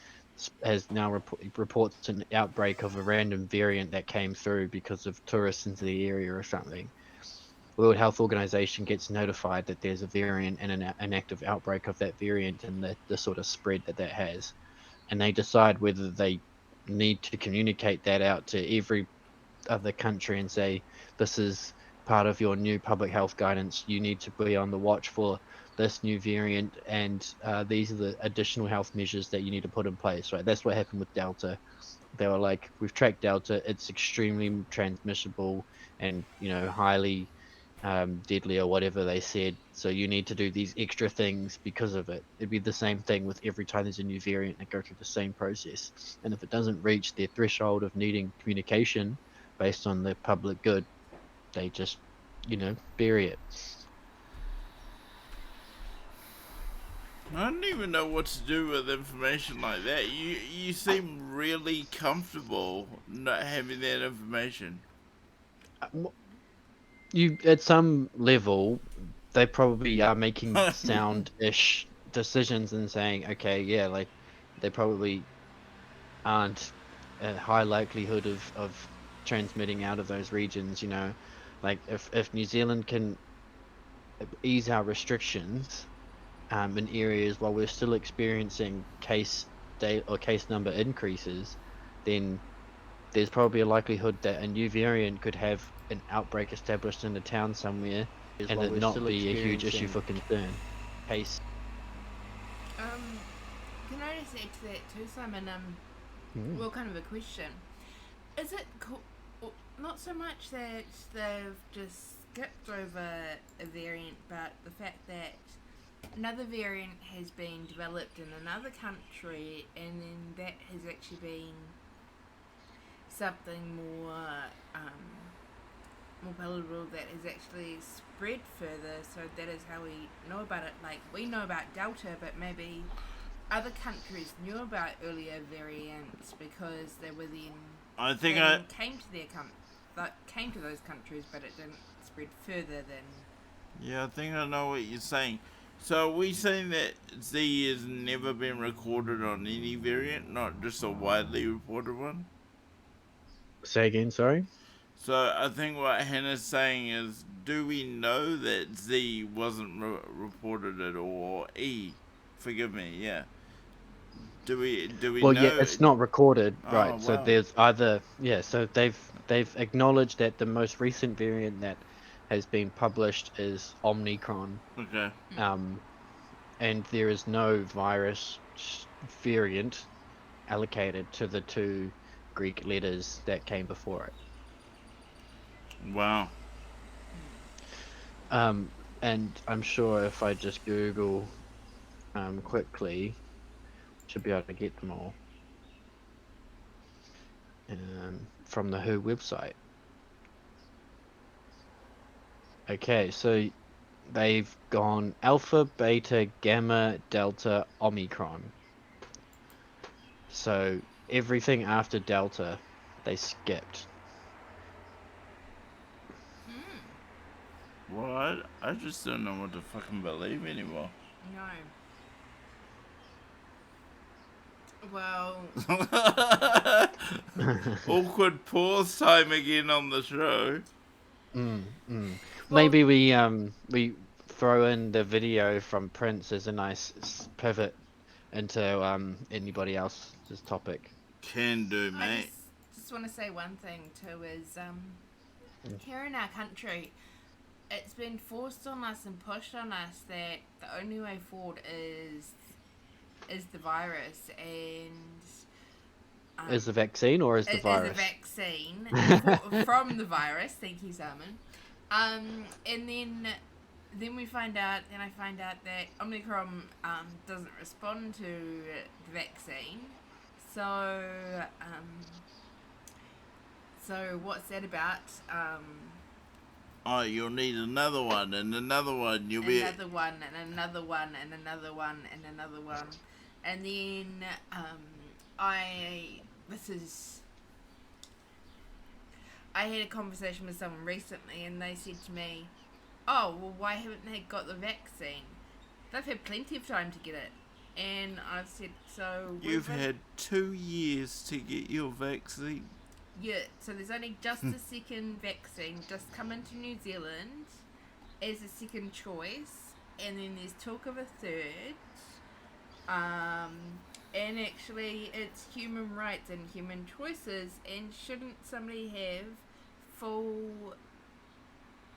has now reports an outbreak of a random variant that came through because of tourists into the area or something. World Health Organization gets notified that there's a variant and an active outbreak of that variant and the sort of spread that has, and they decide whether they need to communicate that out to every other country and say, this is part of your new public health guidance. You need to be on the watch for this new variant, and these are the additional health measures that you need to put in place. Right, that's what happened with Delta. They were like, we've tracked Delta. It's extremely transmissible and highly deadly or whatever they said. So you need to do these extra things because of it. It'd be the same thing with every time there's a new variant. They go through the same process, and if it doesn't reach their threshold of needing communication based on the public good, they just bury it. I don't even know what to do with information like that. You seem really comfortable not having that information. You, at some level, they probably are making sound-ish decisions and saying, okay, yeah, like they probably aren't a high likelihood of transmitting out of those regions. Like if New Zealand can ease our restrictions in areas while we're still experiencing case number increases, then there's probably a likelihood that a new variant could have an outbreak established in a town somewhere and it not be a huge issue for concern. Case. Can I just add to that too, Simon? Well, kind of a question. Is it not so much that they've just skipped over a variant, but the fact that another variant has been developed in another country, and then that has actually been something more palatable that has actually spread further, so that is how we know about it. Like, we know about Delta, but maybe other countries knew about earlier variants because they were then came to those countries, but it didn't spread further than. Yeah, I think I know what you're saying. So are we saying that Z has never been recorded on any variant, not just a widely reported one? Say again, sorry? So I think what Hannah's saying is, do we know that Z wasn't reported at all? Or E, forgive me, yeah. Do we Well, know? yeah, it's not recorded, Oh, right? So wow. there's either so they've acknowledged that the most recent variant that has been published is Omicron. Okay. And there is no virus variant allocated to the two Greek letters that came before it. Wow. And I'm sure if I just Google quickly, should be able to get them all from the WHO website. Okay, so they've gone Alpha, Beta, Gamma, Delta, Omicron. So everything after Delta, they skipped. Well, I just don't know what to fucking believe anymore. No. Well. Awkward pause time again on the show. Well, maybe we throw in the video from Prince as a nice pivot into anybody else's topic. Can do, mate. I just want to say one thing too is here in our country, it's been forced on us and pushed on us that the only way forward is the virus, and is the vaccine or is the virus? Is the vaccine from the virus. Thank you, Simon. And then we find out, and I find out that Omicron doesn't respond to the vaccine. So what's that about? Oh, you'll need another one and another one. You'll be Another one and another one and another one and another one, and then I had a conversation with someone recently, and they said to me, "Oh, well, why haven't they got the vaccine? They've had plenty of time to get it." And I've said, "So You've had 2 years to get your vaccine. Yeah, so there's only just a second vaccine just coming to New Zealand as a second choice, and then there's talk of a third. And actually, it's human rights and human choices, and shouldn't somebody have full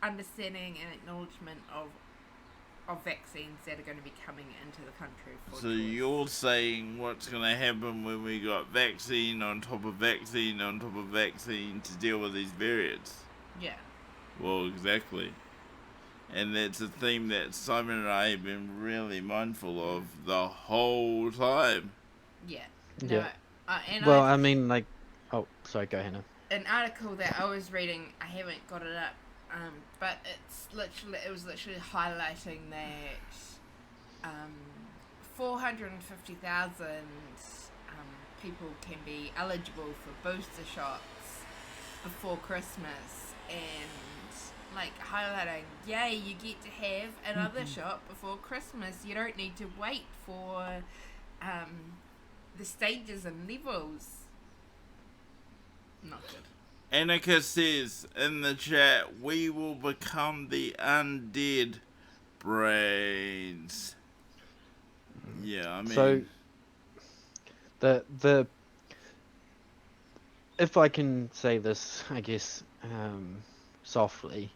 understanding and acknowledgement of vaccines that are going to be coming into the country for So choice? you're saying what's going to happen when we got vaccine on top of vaccine on top of vaccine to deal with these variants? Yeah. Well, exactly. And that's a theme that Simon and I have been really mindful of the whole time. Yeah. Yeah. And Well, I mean, like, oh, sorry, go Hannah. An article that I was reading, I haven't got it up, but it was literally highlighting that 450,000 people can be eligible for booster shots before Christmas, and like highlighting, yay, you get to have another shot before Christmas. You don't need to wait for the stages and levels. Not good. Annika says in the chat, we will become the undead brains. Yeah, I mean... So, the if I can say this, I guess, softly,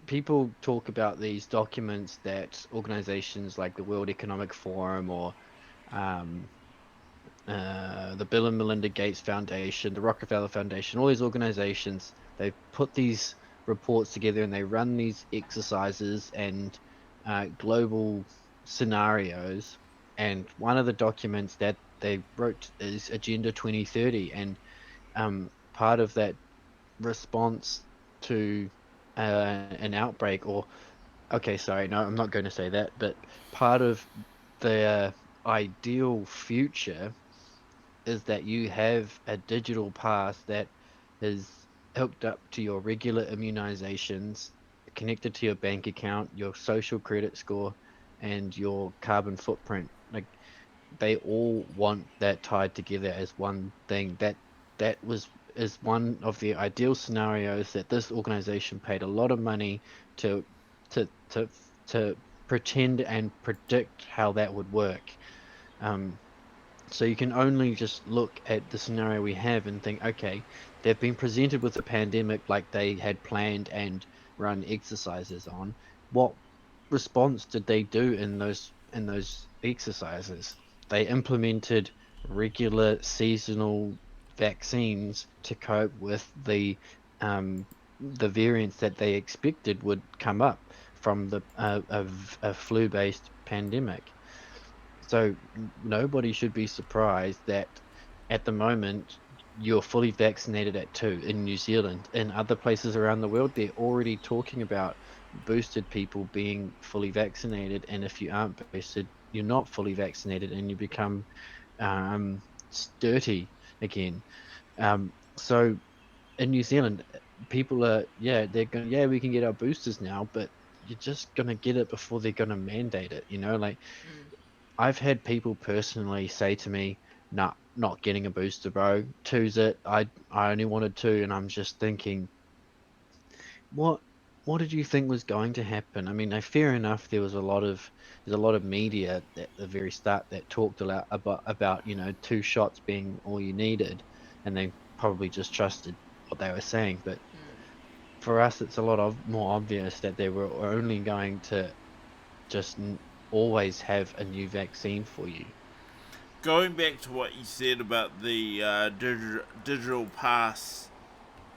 people talk about these documents that organizations like the World Economic Forum or the Bill and Melinda Gates Foundation, the Rockefeller Foundation, all these organizations, they put these reports together and they run these exercises and global scenarios. And one of the documents that they wrote is Agenda 2030. And part of that response to an outbreak, or, okay, sorry, no, I'm not going to say that, but part of the ideal future is that you have a digital pass that is hooked up to your regular immunizations, connected to your bank account, your social credit score, and your carbon footprint. Like, they all want that tied together as one thing. That is one of the ideal scenarios that this organization paid a lot of money to pretend and predict how that would work. So you can only just look at the scenario we have and think, okay, they've been presented with a pandemic like they had planned and run exercises on. What response did they do in those exercises? They implemented regular seasonal vaccines to cope with the variants that they expected would come up from a flu-based pandemic. So nobody should be surprised that at the moment you're fully vaccinated at 2 in New Zealand. In other places around the world, they're already talking about boosted people being fully vaccinated, and if you aren't boosted, you're not fully vaccinated and you become dirty again. So in New Zealand, people are, they're going, we can get our boosters now, but you're just going to get it before they're going to mandate it, like... I've had people personally say to me, nah, not getting a booster, bro. 2's it. I only wanted 2, and I'm just thinking, what did you think was going to happen? I mean, fair enough, there's a lot of media at the very start that talked about 2 shots being all you needed, and they probably just trusted what they were saying. But for us, it's a lot more obvious that they were only going to just always have a new vaccine for you. Going back to what you said about the digital pass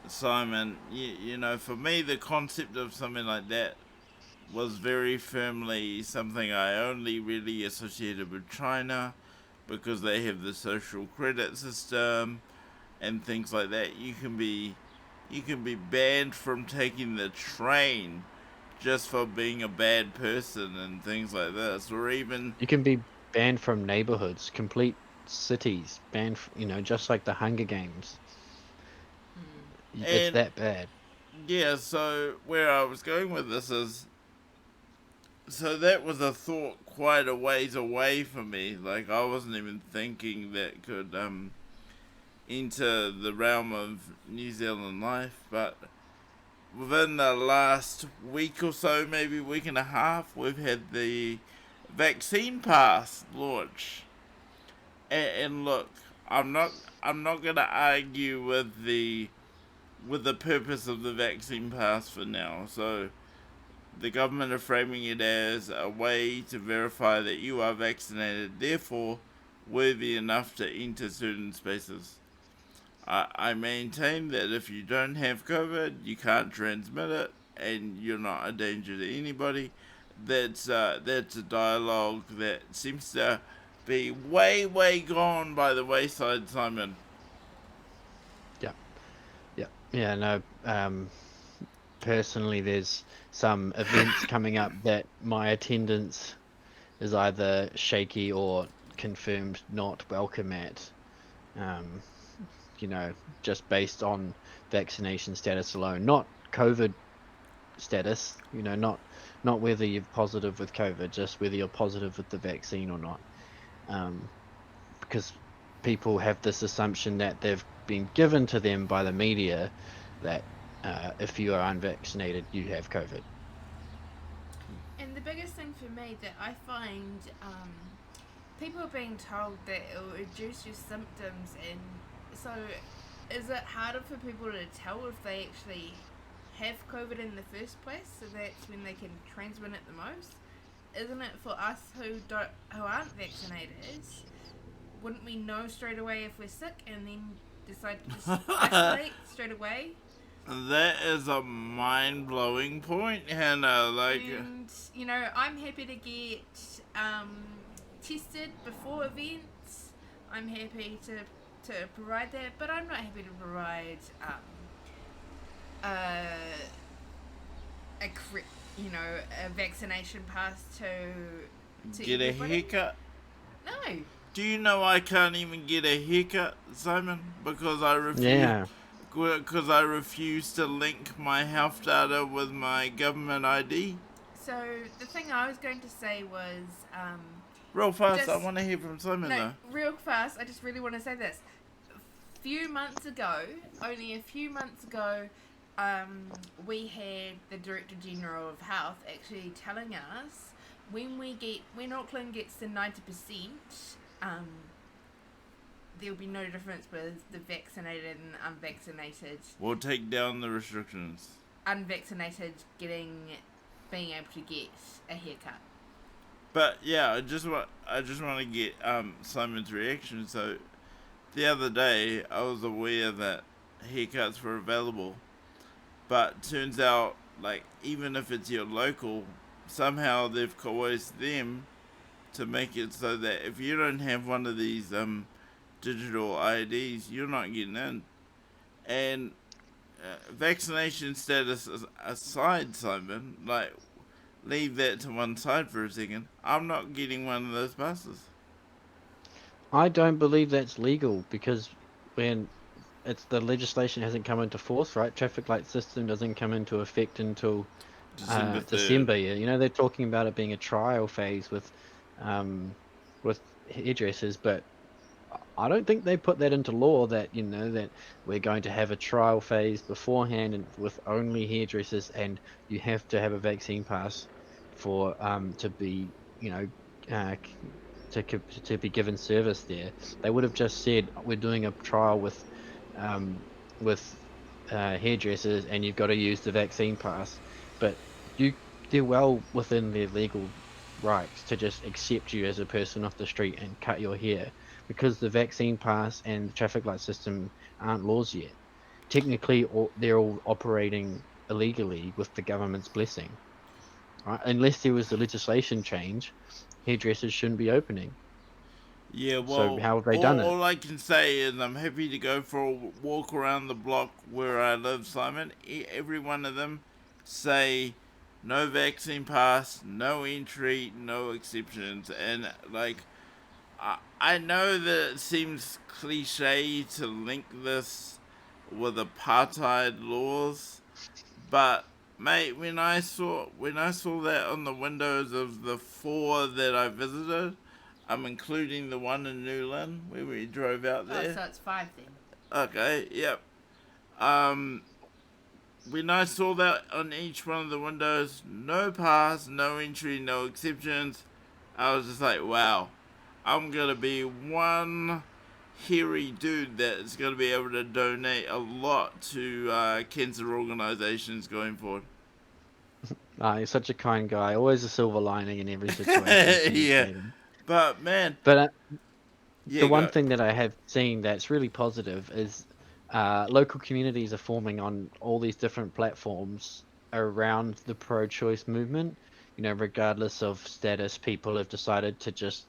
Simon, you know, for me, the concept of something like that was very firmly something I only really associated with China because they have the social credit system and things like that. You can be banned from taking the train just for being a bad person and things like this, or even You can be banned from neighborhoods, complete cities, just like the Hunger Games. It's and that bad. yeah. So where I was going with this is, so that was a thought quite a ways away from me. Like I wasn't even thinking that could enter the realm of New Zealand life, but within the last week or so, maybe week and a half, we've had the vaccine pass launch. And look, I'm not gonna argue with the purpose of the vaccine pass for now. So the government are framing it as a way to verify that you are vaccinated, therefore worthy enough to enter certain spaces. I maintain that if you don't have COVID, you can't transmit it, and you're not a danger to anybody. That's a dialogue that seems to be way gone by the wayside, Simon. Yeah, yeah, yeah. No, personally, there's some events coming up that my attendance is either shaky or confirmed not welcome at. Um, just based on vaccination status alone, not COVID status. Not whether you're positive with COVID, just whether you're positive with the vaccine or not. Because people have this assumption that they've been given to them by the media that if you are unvaccinated, you have COVID. And the biggest thing for me that I find people are being told that it will reduce your symptoms, and so is it harder for people to tell if they actually have COVID in the first place? So that's when they can transmit it the most. Isn't it for us who aren't vaccinated? Wouldn't we know straight away if we're sick and then decide to just isolate straight away? That is a mind-blowing point, Hannah. And I'm happy to get tested before events. I'm happy to provide that, but I'm not happy to provide a vaccination pass to get a everybody. haircut. No. Do you know I can't even get a haircut, Simon, because I refuse. Yeah. Because I refuse to link my health data with my government ID. So the thing I was going to say was, real fast, I want to hear from Simon though. Real fast, I just really want to say this. Only a few months ago, we had the Director General of Health actually telling us when Auckland gets to 90%, there'll be no difference with the vaccinated and unvaccinated. We'll take down the restrictions. Unvaccinated being able to get a haircut. But yeah, I just want to get Simon's reaction. So the other day I was aware that haircuts were available, but turns out like even if it's your local, somehow they've coerced them to make it so that if you don't have one of these digital IDs, you're not getting in. And vaccination status aside, Simon, like leave that to one side for a second. I'm not getting one of those passes. I don't believe that's legal because when the legislation hasn't come into force, right? Traffic light system doesn't come into effect until December. Yeah, they're talking about it being a trial phase with hairdressers, but I don't think they put that into law that that we're going to have a trial phase beforehand and with only hairdressers, and you have to have a vaccine pass for to be to be given service there. They would have just said we're doing a trial with hairdressers, and you've got to use the vaccine pass. But they're well within their legal rights to just accept you as a person off the street and cut your hair, because the vaccine pass and the traffic light system aren't laws yet. technically they're all operating illegally with the government's blessing, right? Unless there was a legislation change, hairdressers shouldn't be opening. Yeah, So well, how have they done it? all I can say is I'm happy to go for a walk around the block where I live, Simon. Every one of them say no vaccine pass, no entry, no exceptions. And, like, I know that it seems cliche to link this with apartheid laws, but mate, when I saw that on the windows of the 4 that I visited, I'm including the one in Newland where we drove out Oh, there. so it's 5 then. Okay, yep. When I saw that on each one of the windows, no pass, no entry, no exceptions, I was just like, wow, I'm gonna be one hairy dude that is gonna be able to donate a lot to cancer organizations going forward. You're such a kind guy. Always a silver lining in every situation. Yeah, but man, But yeah, the one go. thing that I have seen that's really positive is local communities are forming on all these different platforms around the pro-choice movement. You know, regardless of status, people have decided to just,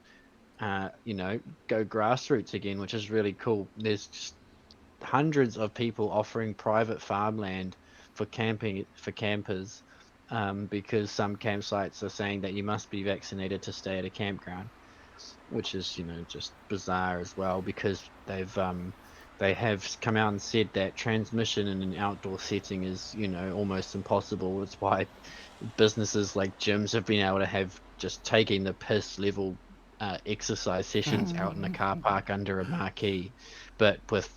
you know, go grassroots again, which is really cool. There's just hundreds of people offering private farmland for campers, because some campsites are saying that you must be vaccinated to stay at a campground, which is, you know, just bizarre as well, because they have come out and said that transmission in an outdoor setting is, you know, almost impossible. It's why businesses like gyms have been able to have just taking the piss level exercise sessions out in a car park under a marquee, but with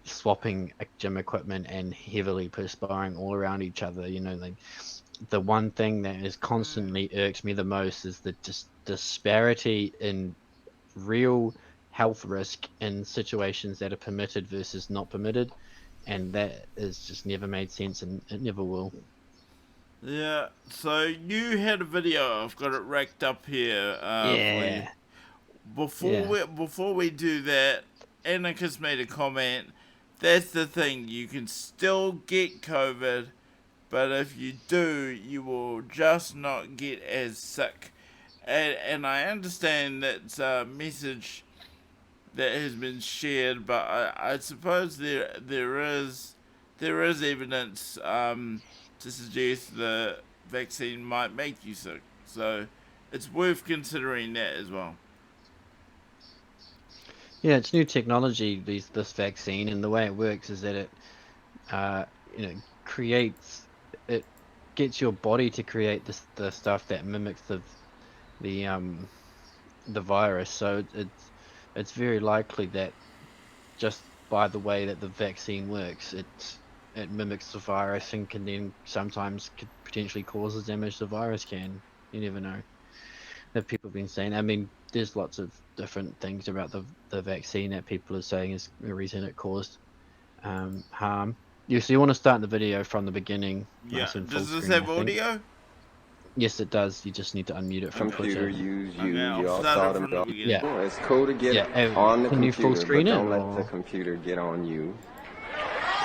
swapping gym equipment and heavily perspiring all around each other. You know, like the one thing that has constantly irked me the most is the disparity in real health risk in situations that are permitted versus not permitted, and that has just never made sense, and it never will. Yeah, so you had a video. I've got it racked up here for you. Yeah, yeah. Before we do that, Anarchist made a comment. That's the thing. You can still get COVID, but if you do, you will just not get as sick. And I understand that's a message that has been shared, but I suppose there is evidence to suggest the vaccine might make you sick. So it's worth considering that as well. Yeah, it's new technology, this vaccine, and the way it works is that it, you know, it gets your body to create the stuff that mimics the the virus. So it's very likely that just by the way that the vaccine works, it mimics the virus and can then sometimes could potentially cause the damage the virus can. You never know. That people have been saying. I mean, there's lots of different things about the vaccine that people are saying is the reason it caused harm. So you want to start the video from the beginning, Yeah. nice and full Does this screen, I have think. audio? Yes, it does. You just need to unmute it from Computer Twitter. use Okay, you. I'll You all start saw it them. from the beginning. Yeah. It's cool to get Yeah. on the Can you full computer, screen but it, don't let the or? computer get on you.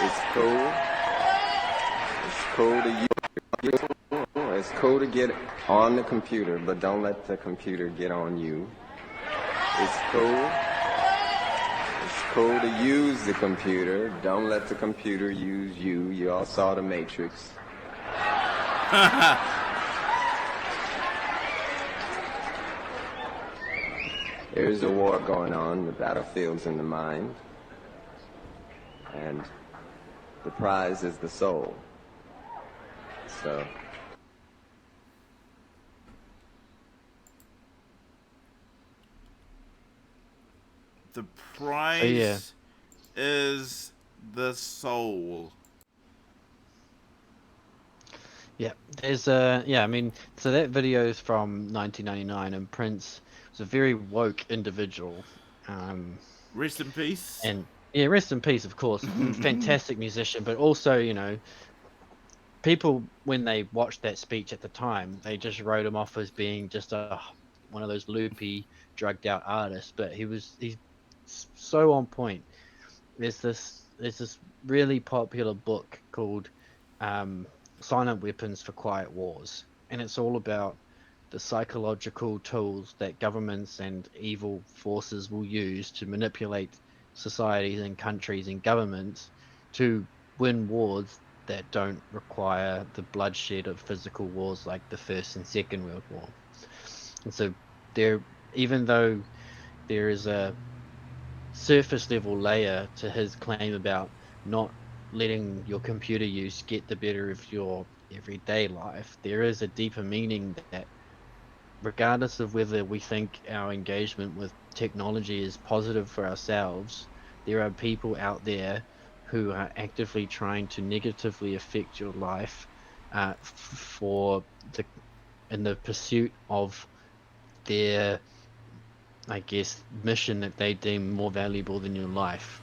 It's cool. It's cool to use. It's cool to get on the computer, but don't let the computer get on you. It's cool. It's cool to use the computer. Don't let the computer use you. You all saw the Matrix. There's a war going on. The battlefield's in the mind. And the prize is the soul. So... The prize So, yeah. is the soul. Yeah, there's yeah, I mean, so that video is from 1999, and Prince was a very woke individual. Rest in peace. And yeah, rest in peace, of course. Fantastic musician, but also, you know, people when they watched that speech at the time, they just wrote him off as being just one of those loopy, drugged out artists. But he's so on point. There's this there's this really popular book called Silent Weapons for Quiet Wars, and it's all about the psychological tools that governments and evil forces will use to manipulate societies and countries and governments to win wars that don't require the bloodshed of physical wars like the First and Second World War. And so there, even though there is a surface level layer to his claim about not letting your computer use get the better of your everyday life, there is a deeper meaning that regardless of whether we think our engagement with technology is positive for ourselves, there are people out there who are actively trying to negatively affect your life for the in the pursuit of their, I guess, mission that they deem more valuable than your life.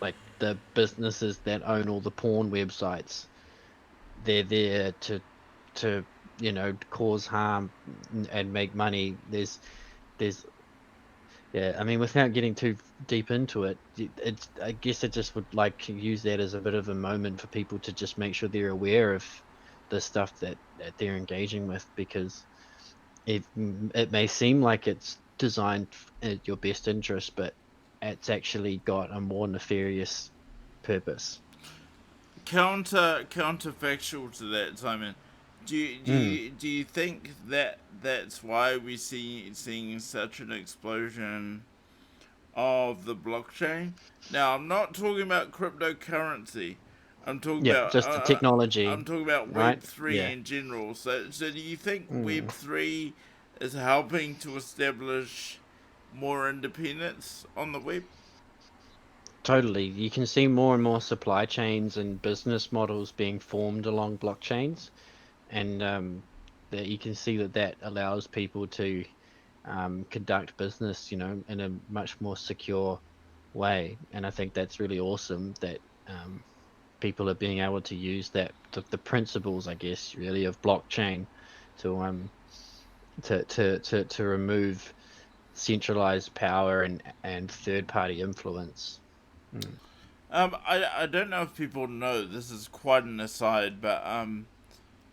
Like the businesses that own all the porn websites, they're there to cause harm and make money. There's yeah, I mean, without getting too deep into it, I guess I just would like to use that as a bit of a moment for people to just make sure they're aware of the stuff that they're engaging with, because it may seem like it's designed at your best interest, but it's actually got a more nefarious purpose. Counterfactual to that, Simon. Do you think that that's why we seeing such an explosion of the blockchain? Now, I'm not talking about cryptocurrency. I'm talking Yeah, about just the technology, I'm talking about right? Web3 Yeah. in general. So do you think Mm. Web3 is helping to establish more independence on the web? Totally. You can see more and more supply chains and business models being formed along blockchains, and that you can see that allows people to conduct business, in a much more secure way. And I think that's really awesome that people are being able to use the principles, I guess, really of blockchain to to remove centralized power and third party influence. Mm. I don't know if people know, this is quite an aside, but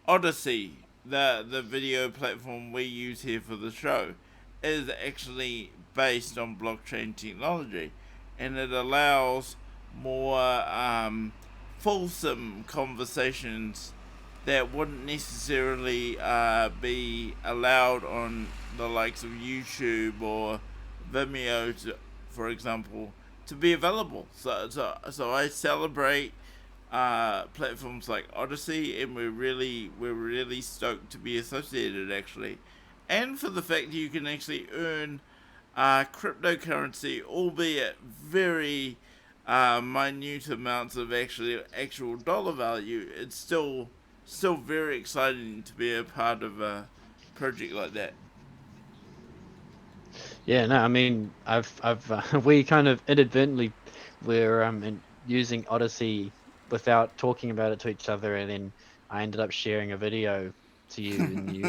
Odyssey, the video platform we use here for the show, is actually based on blockchain technology, and it allows more fulsome conversations that wouldn't necessarily be allowed on the likes of YouTube or Vimeo, for example, to be available. So I celebrate platforms like Odyssey, and we're really stoked to be associated, actually, and for the fact that you can actually earn cryptocurrency, albeit very minute amounts of actual dollar value. It's still very exciting to be a part of a project like that. Yeah, no, I mean, we kind of inadvertently were using Odyssey without talking about it to each other, and then I ended up sharing a video to you, and you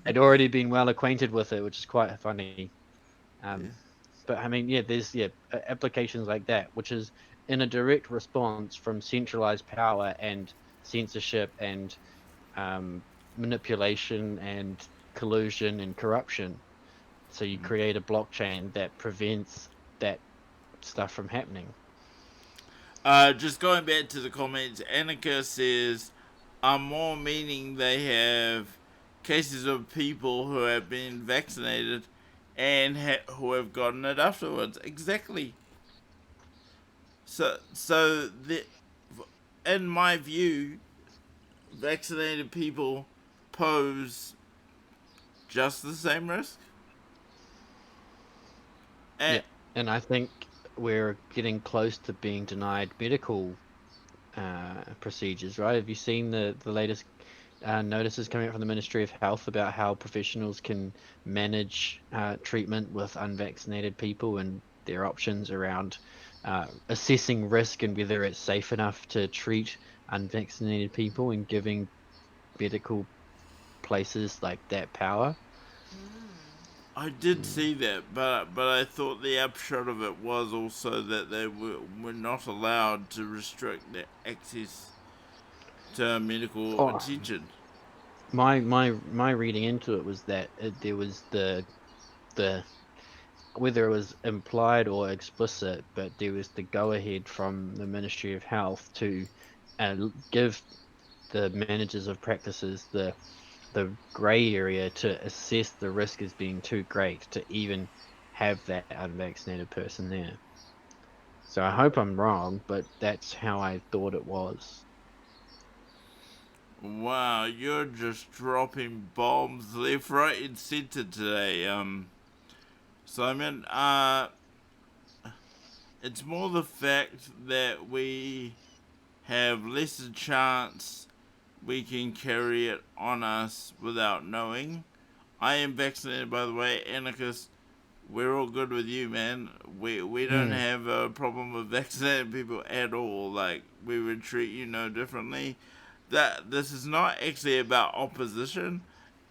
had already been well acquainted with it, which is quite funny. Yeah. But I mean, yeah, there's applications like that, which is in a direct response from centralized power and censorship and um, manipulation and collusion and corruption. So you create a blockchain that prevents that stuff from happening. Just going back to the comments, Annika says, more meaning they have cases of people who have been vaccinated and who have gotten it afterwards. Exactly. In my view, vaccinated people pose just the same risk. And Yeah, and I think we're getting close to being denied medical procedures, right? Have you seen the latest notices coming out from the Ministry of Health about how professionals can manage treatment with unvaccinated people and their options around assessing risk and whether it's safe enough to treat unvaccinated people and giving medical places like that power? I did see that, but I thought the upshot of it was also that they were not allowed to restrict their access to medical Oh, attention. my reading into it was that there was the whether it was implied or explicit, but there was the go ahead from the Ministry of Health to give the managers of practices the grey area to assess the risk as being too great to even have that unvaccinated person there. So I hope I'm wrong, but that's how I thought it was. Wow, you're just dropping bombs left, right, and center today, Simon. It's more the fact that we have lesser chance we can carry it on us without knowing. I am vaccinated, by the way, Anarchist. We're all good with you, man. We don't have a problem with vaccinated people at all. Like, we would treat you no differently. That this is not actually about opposition,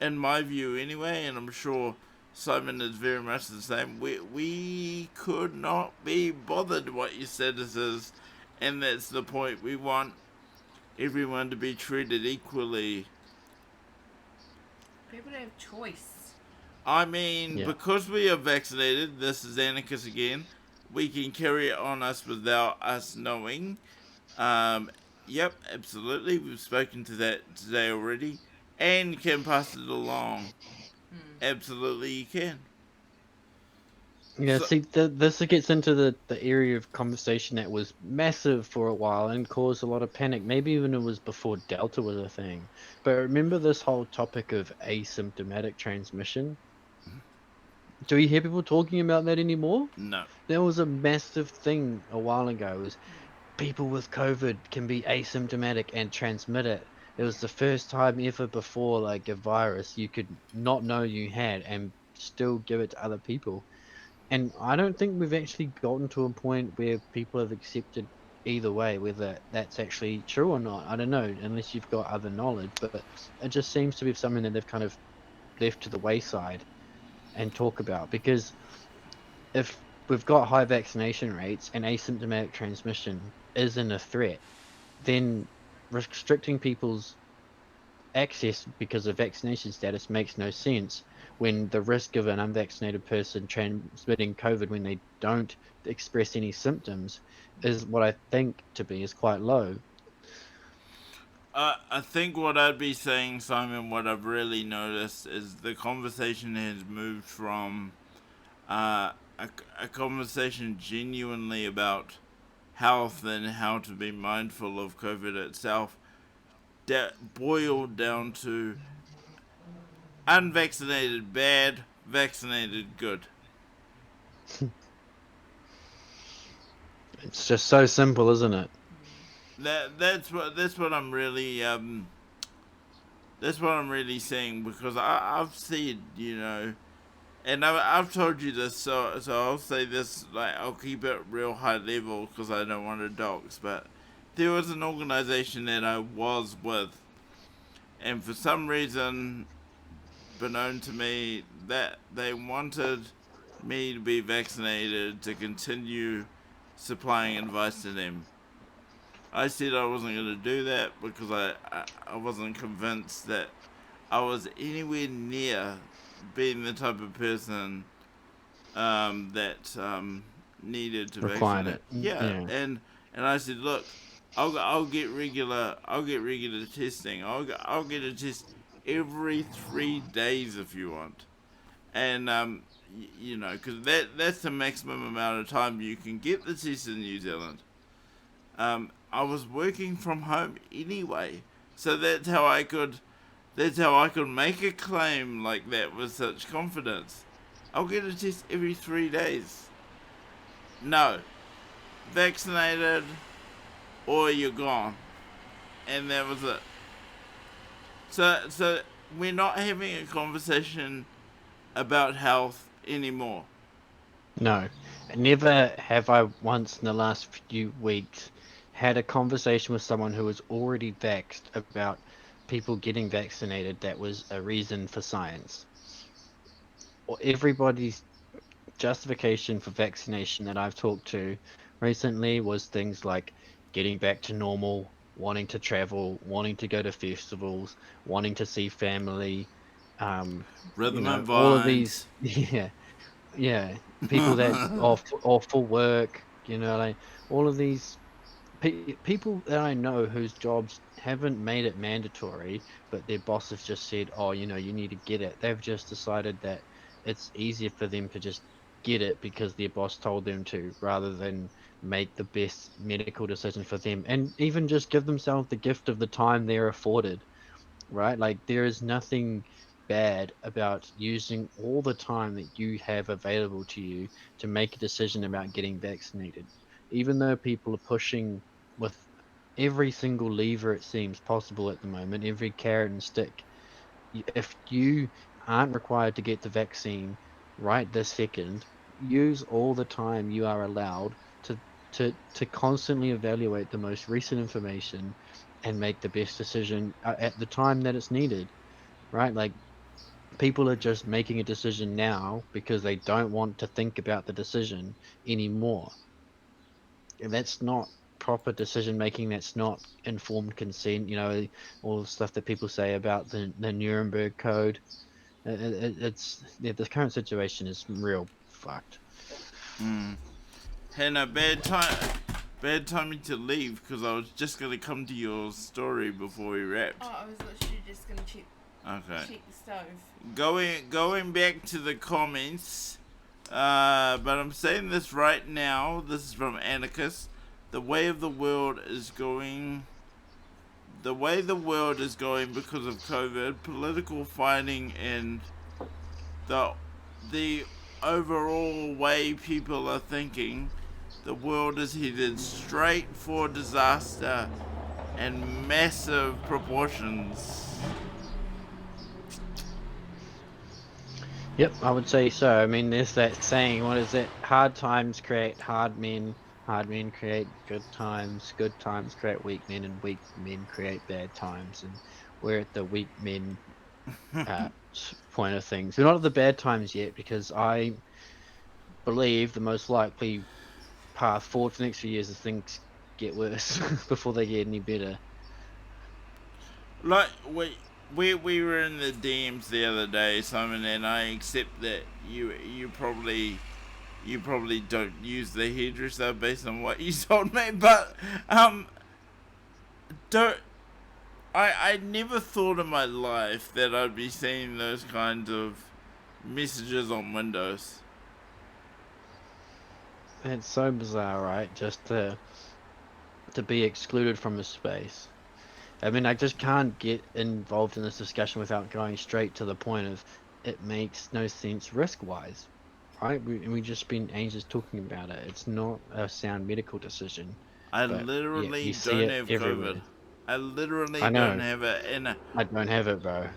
in my view anyway, and I'm sure Simon is very much the same. We could not be bothered what your status is, and that's the point. We want everyone to be treated equally. People don't have choice. I mean, Yeah. because we are vaccinated, this is Anarchist again, we can carry it on us without us knowing. Yep, absolutely. We've spoken to that today already. And can pass it along. Absolutely, you can. Yeah, So, see, this gets into the area of conversation that was massive for a while and caused a lot of panic. Maybe even it was before Delta was a thing. But remember this whole topic of asymptomatic transmission? Do you hear people talking about that anymore? no. There was a massive thing a while ago. It was people with COVID can be asymptomatic and transmit it. It was the first time ever before, like a virus, you could not know you had and still give it to other people. And I don't think we've actually gotten to a point where people have accepted either way, whether that's actually true or not. I don't know, unless you've got other knowledge, but it just seems to be something that they've kind of left to the wayside and talk about. Because if we've got high vaccination rates and asymptomatic transmission isn't a threat, then restricting people's access because of vaccination status makes no sense when the risk of an unvaccinated person transmitting COVID when they don't express any symptoms is what I think to be is quite low. I think what I'd be saying, Simon, what I've really noticed is the conversation has moved from uh, a conversation genuinely about health and how to be mindful of COVID itself, that boiled down to unvaccinated bad, vaccinated good. It's just so simple, isn't it? That's what I'm really saying, because I've said, and I've told you this, so I'll say this, like, I'll keep it real high level because I don't want to dox, but there was an organization that I was with, and for some reason, beknown to me, that they wanted me to be vaccinated to continue supplying advice to them. I said I wasn't going to do that because I wasn't convinced that I was anywhere near being the type of person that needed to Required vaccinate. it. Yeah, Yeah. and I said, look, I'll get regular testing. I'll get a test every 3 days if you want, and because that's the maximum amount of time you can get the test in New Zealand. I was working from home anyway, so that's how I could make a claim like that with such confidence. I'll get a test every 3 days. No, vaccinated, or you're gone, and that was it. So we're not having a conversation about health anymore. No. Never have I once in the last few weeks had a conversation with someone who was already vaxxed about people getting vaccinated that was a reason for science. everybody's justification for vaccination that I've talked to recently was things like getting back to normal, wanting to travel, wanting to go to festivals, wanting to see family, Rhythm and all of these, vines. yeah, people that off for work, like all of these people that I know whose jobs haven't made it mandatory, but their boss has just said, "Oh, you need to get it." They've just decided that it's easier for them to just get it because their boss told them to, rather than make the best medical decision for them, and even just give themselves the gift of the time they're afforded, right? Like there is nothing bad about using all the time that you have available to you to make a decision about getting vaccinated. Even though people are pushing with every single lever it seems possible at the moment, every carrot and stick, if you aren't required to get the vaccine right this second, use all the time you are allowed to constantly evaluate the most recent information and make the best decision at the time that it's needed, right? Like people are just making a decision now because they don't want to think about the decision anymore. And that's not proper decision making. That's not informed consent. All the stuff that people say about the Nuremberg Code. The current situation is real fucked. Had a bad timing to leave because I was just gonna come to your story before we wrapped. Oh, I was literally just gonna check the stove. Going back to the comments, but I'm saying this right now. This is from Anarchist. The way the world is going because of COVID, political fighting, and the overall way people are thinking, the world is headed straight for disaster and massive proportions. Yep, I would say so. I mean, there's that saying, what is it? Hard times create hard men create good times create weak men, and weak men create bad times. And we're at the weak men point of things. We're not at the bad times yet, because I believe the most likely path forward for the next few years is things get worse before they get any better. Like we were in the DMs the other day, Simon, and I accept that you probably don't use the hairdresser based on what you told me, but don't. I never thought in my life that I'd be seeing those kinds of messages on Windows. It's so bizarre, right? Just to be excluded from a space. I mean, I just can't get involved in this discussion without going straight to the point of it makes no sense risk-wise, right? We just spent ages talking about it. It's not a sound medical decision. I But literally you see don't it have everywhere. COVID. I literally I know. don't have it, and I don't have it, bro.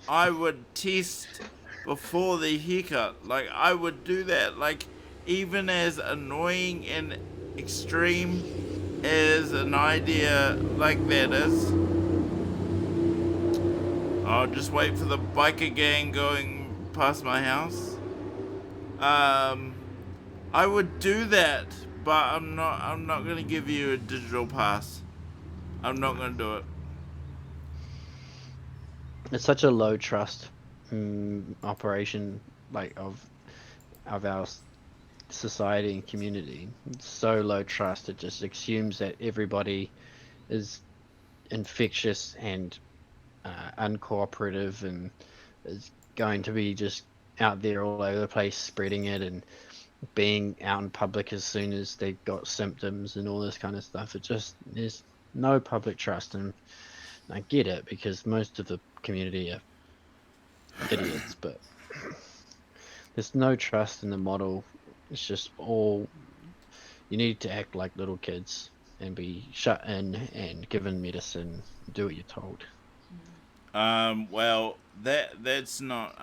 I would test before the haircut. Like, I would do that. Like, even as annoying and extreme as an idea like that is. I'll just wait for the biker gang going past my house. I would do that, but I'm not gonna give you a digital pass. I'm not gonna do it. It's such a low trust operation, like of our society and community. It's so low trust. It just assumes that everybody is infectious and uncooperative, and is going to be just out there all over the place spreading it and being out in public as soon as they got symptoms and all this kind of stuff. It just, there's no public trust. And I get it, because most of the community are idiots, but there's no trust in the model. It's just all, you need to act like little kids and be shut in and given medicine, do what you're told. Well, that's not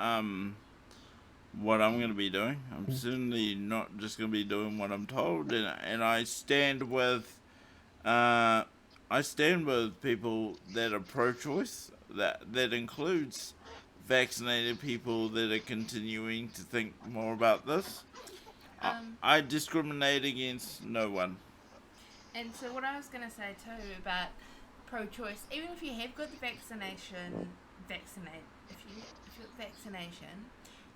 what I'm gonna be doing. I'm certainly not just gonna be doing what I'm told, and I stand with people that are pro-choice. That includes vaccinated people that are continuing to think more about this. I discriminate against no one. And so what I was going to say too about pro-choice, even if you have got the vaccination, if you got the vaccination,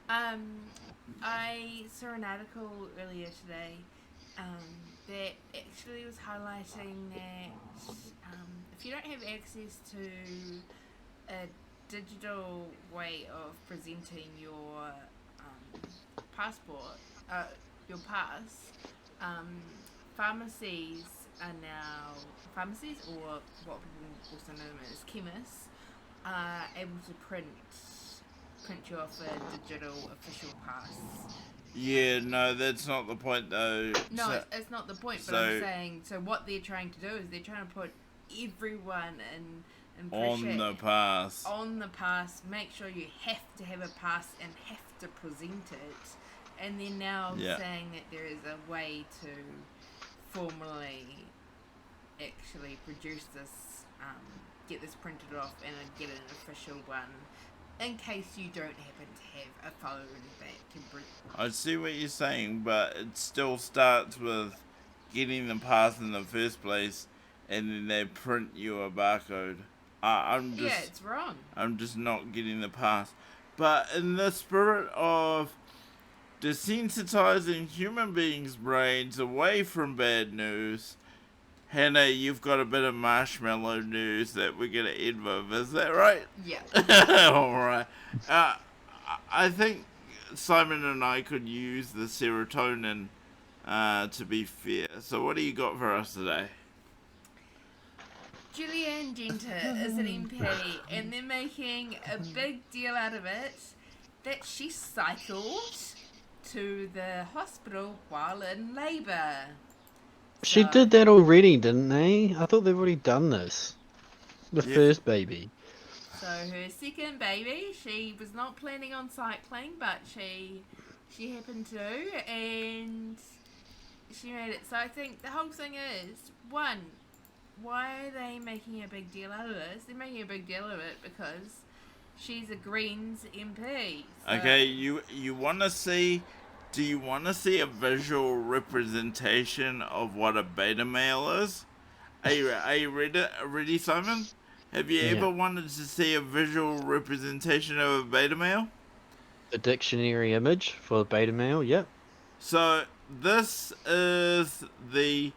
I saw an article earlier today that actually was highlighting that if you don't have access to a digital way of presenting your passport, your pass, pharmacies, or what people also know as chemists, are able to print you off a digital official pass. Yeah, no, that's not the point though. No, it's not the point, but I'm saying, so what they're trying to do is they're trying to put everyone in pressure on the pass, make sure you have to have a pass and have to present it, and they're now saying that there is a way to formally actually produce this, get this printed off and get an official one, in case you don't happen to have a phone that can print. I see what you're saying, but it still starts with getting the pass in the first place, and then they print you a barcode. It's wrong. I'm just not getting the pass. But in the spirit of desensitizing human beings' brains away from bad news, Hannah, you've got a bit of marshmallow news that we're going to end with. Is that right? Yeah. All right. I think Simon and I could use the serotonin to be fair. So what do you got for us today? Julianne Genter is an MP, and they're making a big deal out of it that she cycled to the hospital while in labour. She did that already, didn't they? I thought they've already done this. The first baby. So her second baby, she was not planning on cycling, but she happened to, and she made it. So I think the whole thing is, one, why are they making a big deal out of this? They're making a big deal of it because she's a Greens MP. So. Okay, you want to see... Do you want to see a visual representation of what a beta male is? Are you ready, Simon? Have you ever wanted to see a visual representation of a beta male? The dictionary image for beta male, yep. So this is the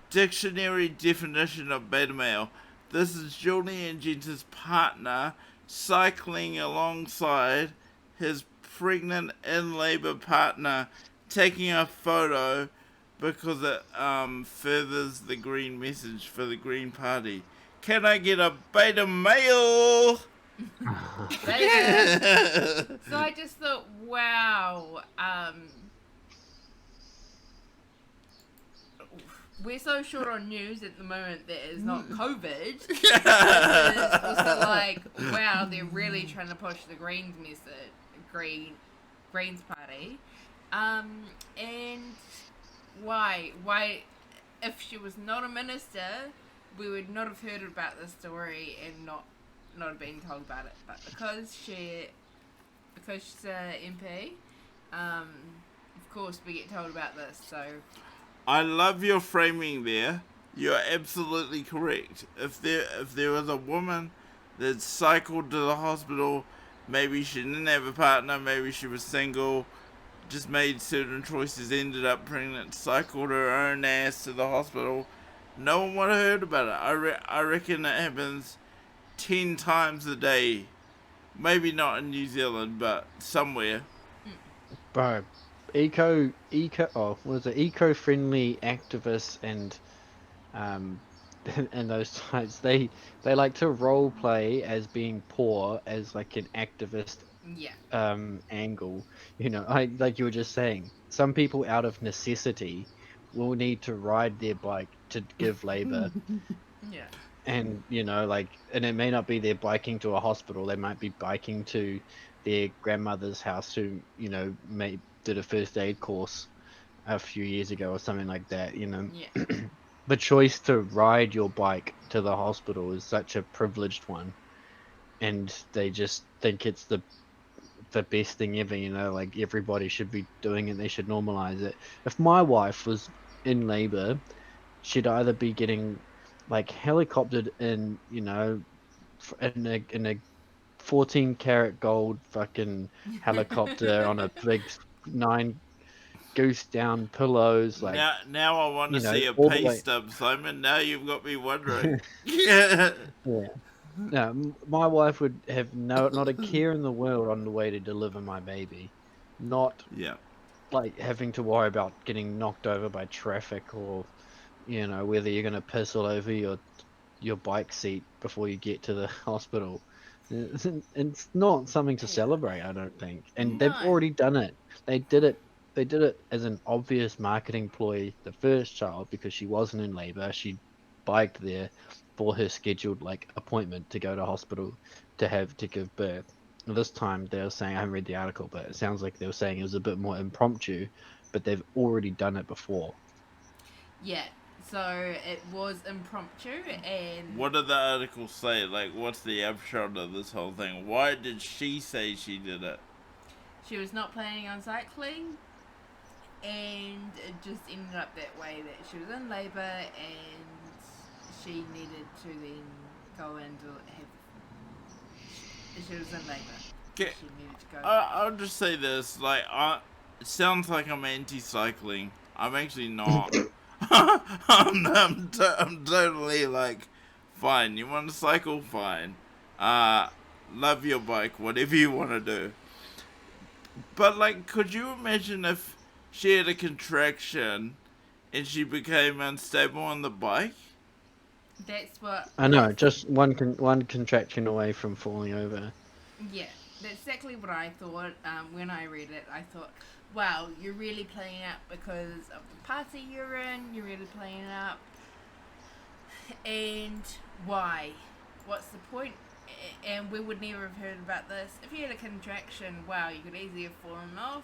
dictionary definition of beta male. This is Julianne Genter's partner cycling alongside his pregnant in labor partner, taking a photo because it furthers the green message for the Green Party. Can I get a beta male? Beta. So I just thought, wow, we're so short on news at the moment that is not COVID. This is also like, wow, they're really trying to push the Greens message. Greens Party, and why if she was not a minister, we would not have heard about this story and not have been told about it, but because she's an MP, of course we get told about this. So I love your framing there. You're absolutely correct. If there was a woman that cycled to the hospital, maybe she didn't have a partner, maybe she was single, just made certain choices, ended up pregnant, cycled her own ass to the hospital, no one would have heard about it. I reckon it happens 10 times a day. Maybe not in New Zealand, but somewhere. Bro, eco-friendly activists and and those types, they like to role play as being poor as like an activist angle. You know, like you were just saying, some people out of necessity will need to ride their bike to give labor. And you know, like, and it may not be they're biking to a hospital, they might be biking to their grandmother's house who, you know, did a first aid course a few years ago or something like that, you know. The choice to ride your bike to the hospital is such a privileged one, and they just think it's the the best thing ever, you know, like everybody should be doing it, they should normalize it. If my wife was in labor, she'd either be getting like helicoptered in, you know, in a 14 karat gold fucking helicopter on a big 9 goose down pillows, like, Now I want to you know, see a all the pay way. stub, Simon. Now you've got me wondering. Yeah. Yeah. No, my wife would have not a care in the world on the way to deliver my baby. Not Yeah. like having to worry about getting knocked over by traffic, or, you know, whether you're gonna piss all over your bike seat before you get to the hospital. It's not something to celebrate, I don't think. And they've No. already done it. They did it. They did it as an obvious marketing ploy. The first child, because she wasn't in labor, she biked there for her scheduled like appointment to go to hospital to give birth. And this time they were saying, I haven't read the article, but it sounds like they were saying it was a bit more impromptu, but they've already done it before. Yeah, so it was impromptu, and What did the article say? Like, what's the upshot of this whole thing? Why did she say she did it? she was not planning on cycling, and it just ended up that way, that she was in labour and she needed to then go and have. She was in labour. Okay, She needed to go. I'll just say this. Like, it sounds like I'm anti-cycling. I'm actually not. I'm totally like, fine. You want to cycle? Fine. Love your bike. Whatever you want to do. But like, could you imagine if she had a contraction and she became unstable on the bike? That's what. I know, just one contraction away from falling over. Yeah, that's exactly what I thought. When I read it, I thought, wow, you're really playing up because of the party you're in. You're really playing up. And why? What's the point? And we would never have heard about this. If you had a contraction, wow, you could easily have fallen off.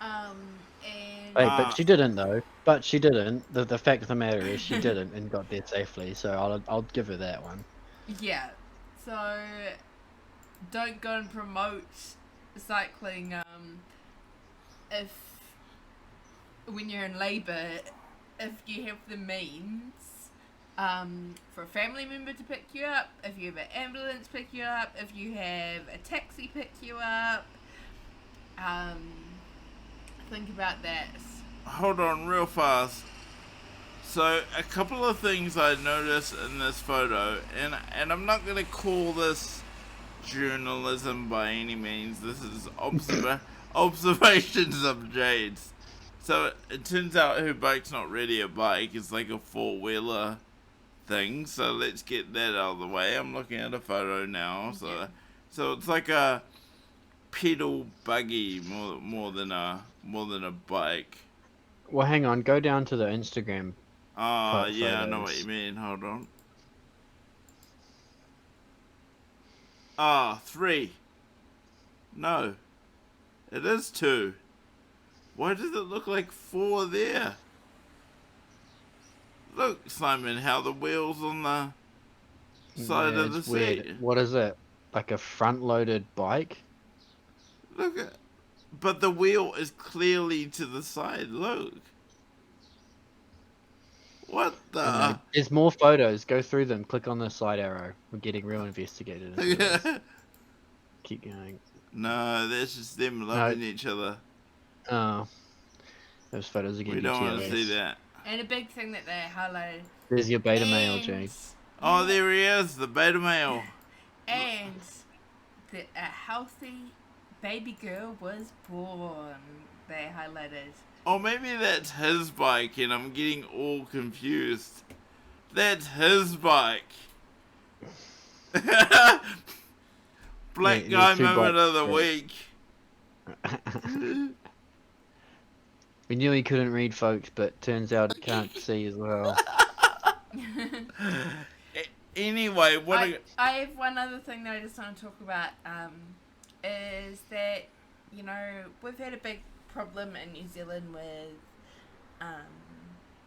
And Wait, but she didn't though. But she didn't. The fact of the matter is she didn't and got there safely. So I'll give her that one. yeah, so don't go and promote cycling. If when you're in labour, if you have the means. For a family member to pick you up, if you have an ambulance pick you up, if you have a taxi pick you up, think about that. Hold on real fast. So, a couple of things I noticed in this photo, and I'm not going to call this journalism by any means. This is observations of Jade's. So, it turns out her bike's not really a bike. It's like a four-wheeler thing. So, let's get that out of the way. I'm looking at a photo now. So it's like a pedal buggy more than a bike. Well, hang on. Go down to the Instagram. Oh, yeah, I know photos. what you mean. Hold on. Ah, 3. No. It is 2. Why does it look like 4 there? Look, Simon, how the wheels on the side of the It's weird. seat. What is it? Like a front-loaded bike? Look at... But the wheel is clearly to the side. Look. What the... There's more photos. Go through them. Click on the side arrow. We're getting real investigated. into this. Keep going. No, that's just them loving each other. Oh. Those photos are We getting don't want to see that. And a big thing that they highlighted. There's your beta male, Jade. Oh, there he is, the beta male. And a healthy baby girl was born. They highlighted. Oh, maybe that's his bike and I'm getting all confused. That's his bike. Black guy moment of the week. We knew he couldn't read, folks, but turns out he can't see as well. Anyway, I have one other thing that I just want to talk about. Is that, you know, we've had a big problem in New Zealand with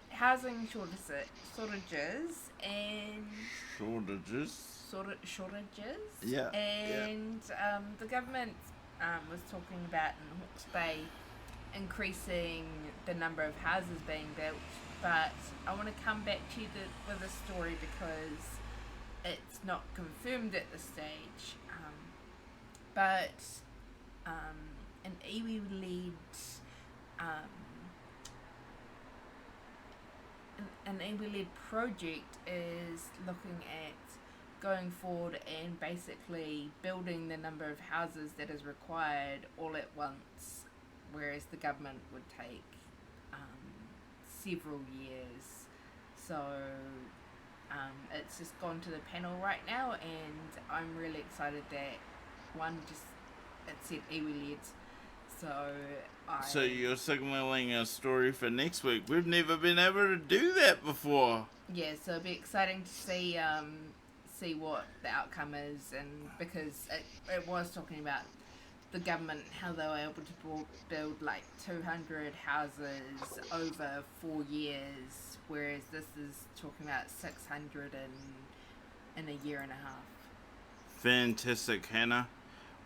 housing shortages and shortages. Shortages. Yeah. And the government's was talking about in Hawke's Bay increasing the number of houses being built, but I want to come back to you with a story because it's not confirmed at this stage. But an iwi-led an iwi-led project is looking at going forward and basically building the number of houses that is required all at once, whereas the government would take several years. So it's just gone to the panel right now, and I'm really excited that it said iwi-led. So you're signaling a story for next week. We've never been able to do that before. Yeah, so it'll be exciting to see what the outcome is, and because it was talking about the government, how they were able to build like 200 houses over 4 years, whereas this is talking about 600 in a year and a half. Fantastic, Hannah.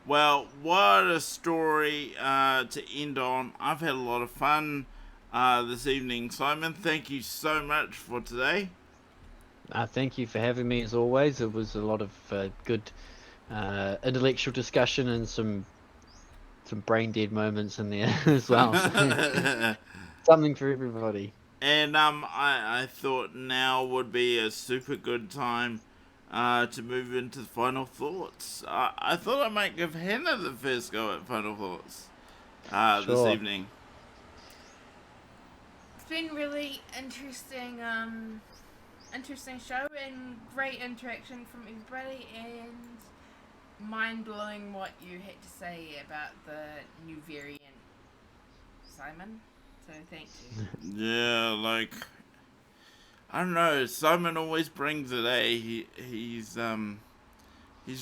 Well, what a story to end on. I've had a lot of fun this evening. Simon, thank you so much for today. Thank you for having me as always. It was a lot of good intellectual discussion and some brain dead moments in there as well. So something for everybody. And I thought now would be a super good time to move into the final thoughts. I thought I might give Hannah the first go at final thoughts this evening. It's been really interesting show and great interaction from everybody, and mind-blowing what you had to say about the new variant, Simon. So thank you. Yeah, like, I don't know, Simon always brings it, eh? He's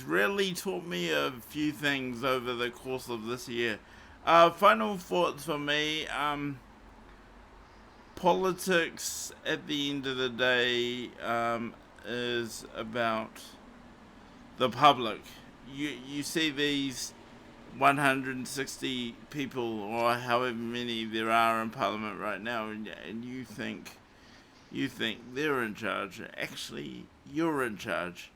really taught me a few things over the course of this year. Final thoughts for me, politics at the end of the day is about the public. You see these 160 people or however many there are in Parliament right now, and you think they're in charge. Actually, you're in charge.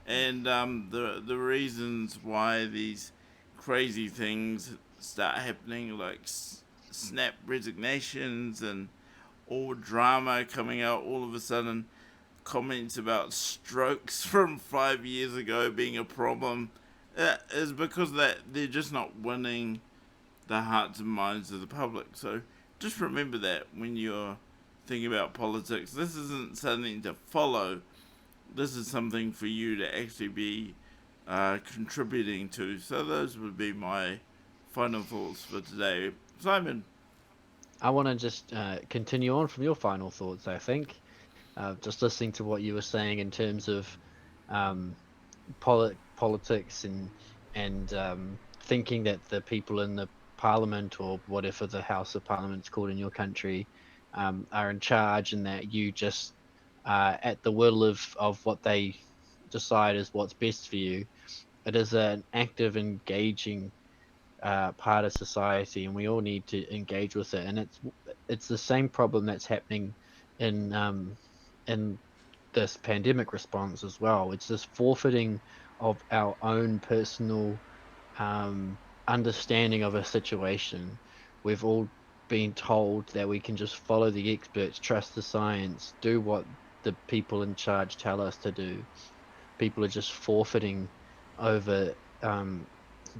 And the reasons why these crazy things start happening, like snap resignations and all drama coming out all of a sudden, comments about strokes from 5 years ago being a problem, is because that they're just not winning the hearts and minds of the public. So just remember that when you're thinking about politics. This isn't something to follow. This is something for you to actually be contributing to. So those would be my final thoughts for today. Simon? I want to just continue on from your final thoughts, I think. Just listening to what you were saying in terms of politics and thinking that the people in the Parliament, or whatever the House of Parliament's called in your country, are in charge, and that you just at the will of what they decide is what's best for you. It is an active, engaging part of society, and we all need to engage with it. And it's the same problem that's happening in this pandemic response as well. It's this forfeiting of our own personal understanding of a situation. We've all been told that we can just follow the experts, trust the science, do what the people in charge tell us to do. People are just forfeiting over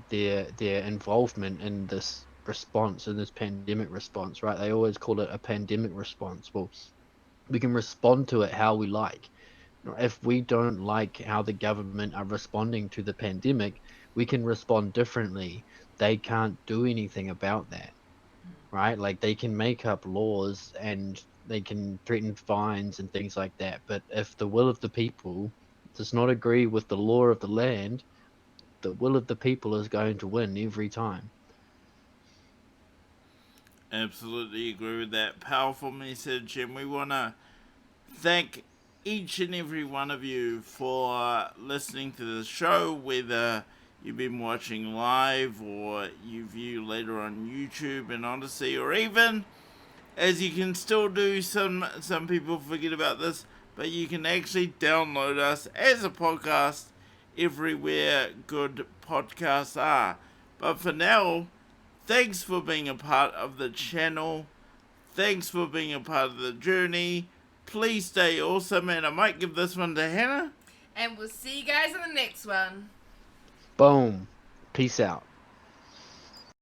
their involvement in this response, in this pandemic response, right? They always call it a pandemic response. Well, we can respond to it how we like. If we don't like how the government are responding to the pandemic, we can respond differently. They can't do anything about that, right? Like, they can make up laws and they can threaten fines and things like that. But if the will of the people does not agree with the law of the land, the will of the people is going to win every time. Absolutely agree with that. Powerful message, and we want to thank each and every one of you for listening to the show, whether you've been watching live or you view later on YouTube and Odyssey, or even, as you can still do, some people forget about this, but you can actually download us as a podcast everywhere good podcasts are. But for now, thanks for being a part of the channel. Thanks for being a part of the journey. Please stay awesome, and I might give this one to Hannah. And we'll see you guys in the next one. Boom. Peace out.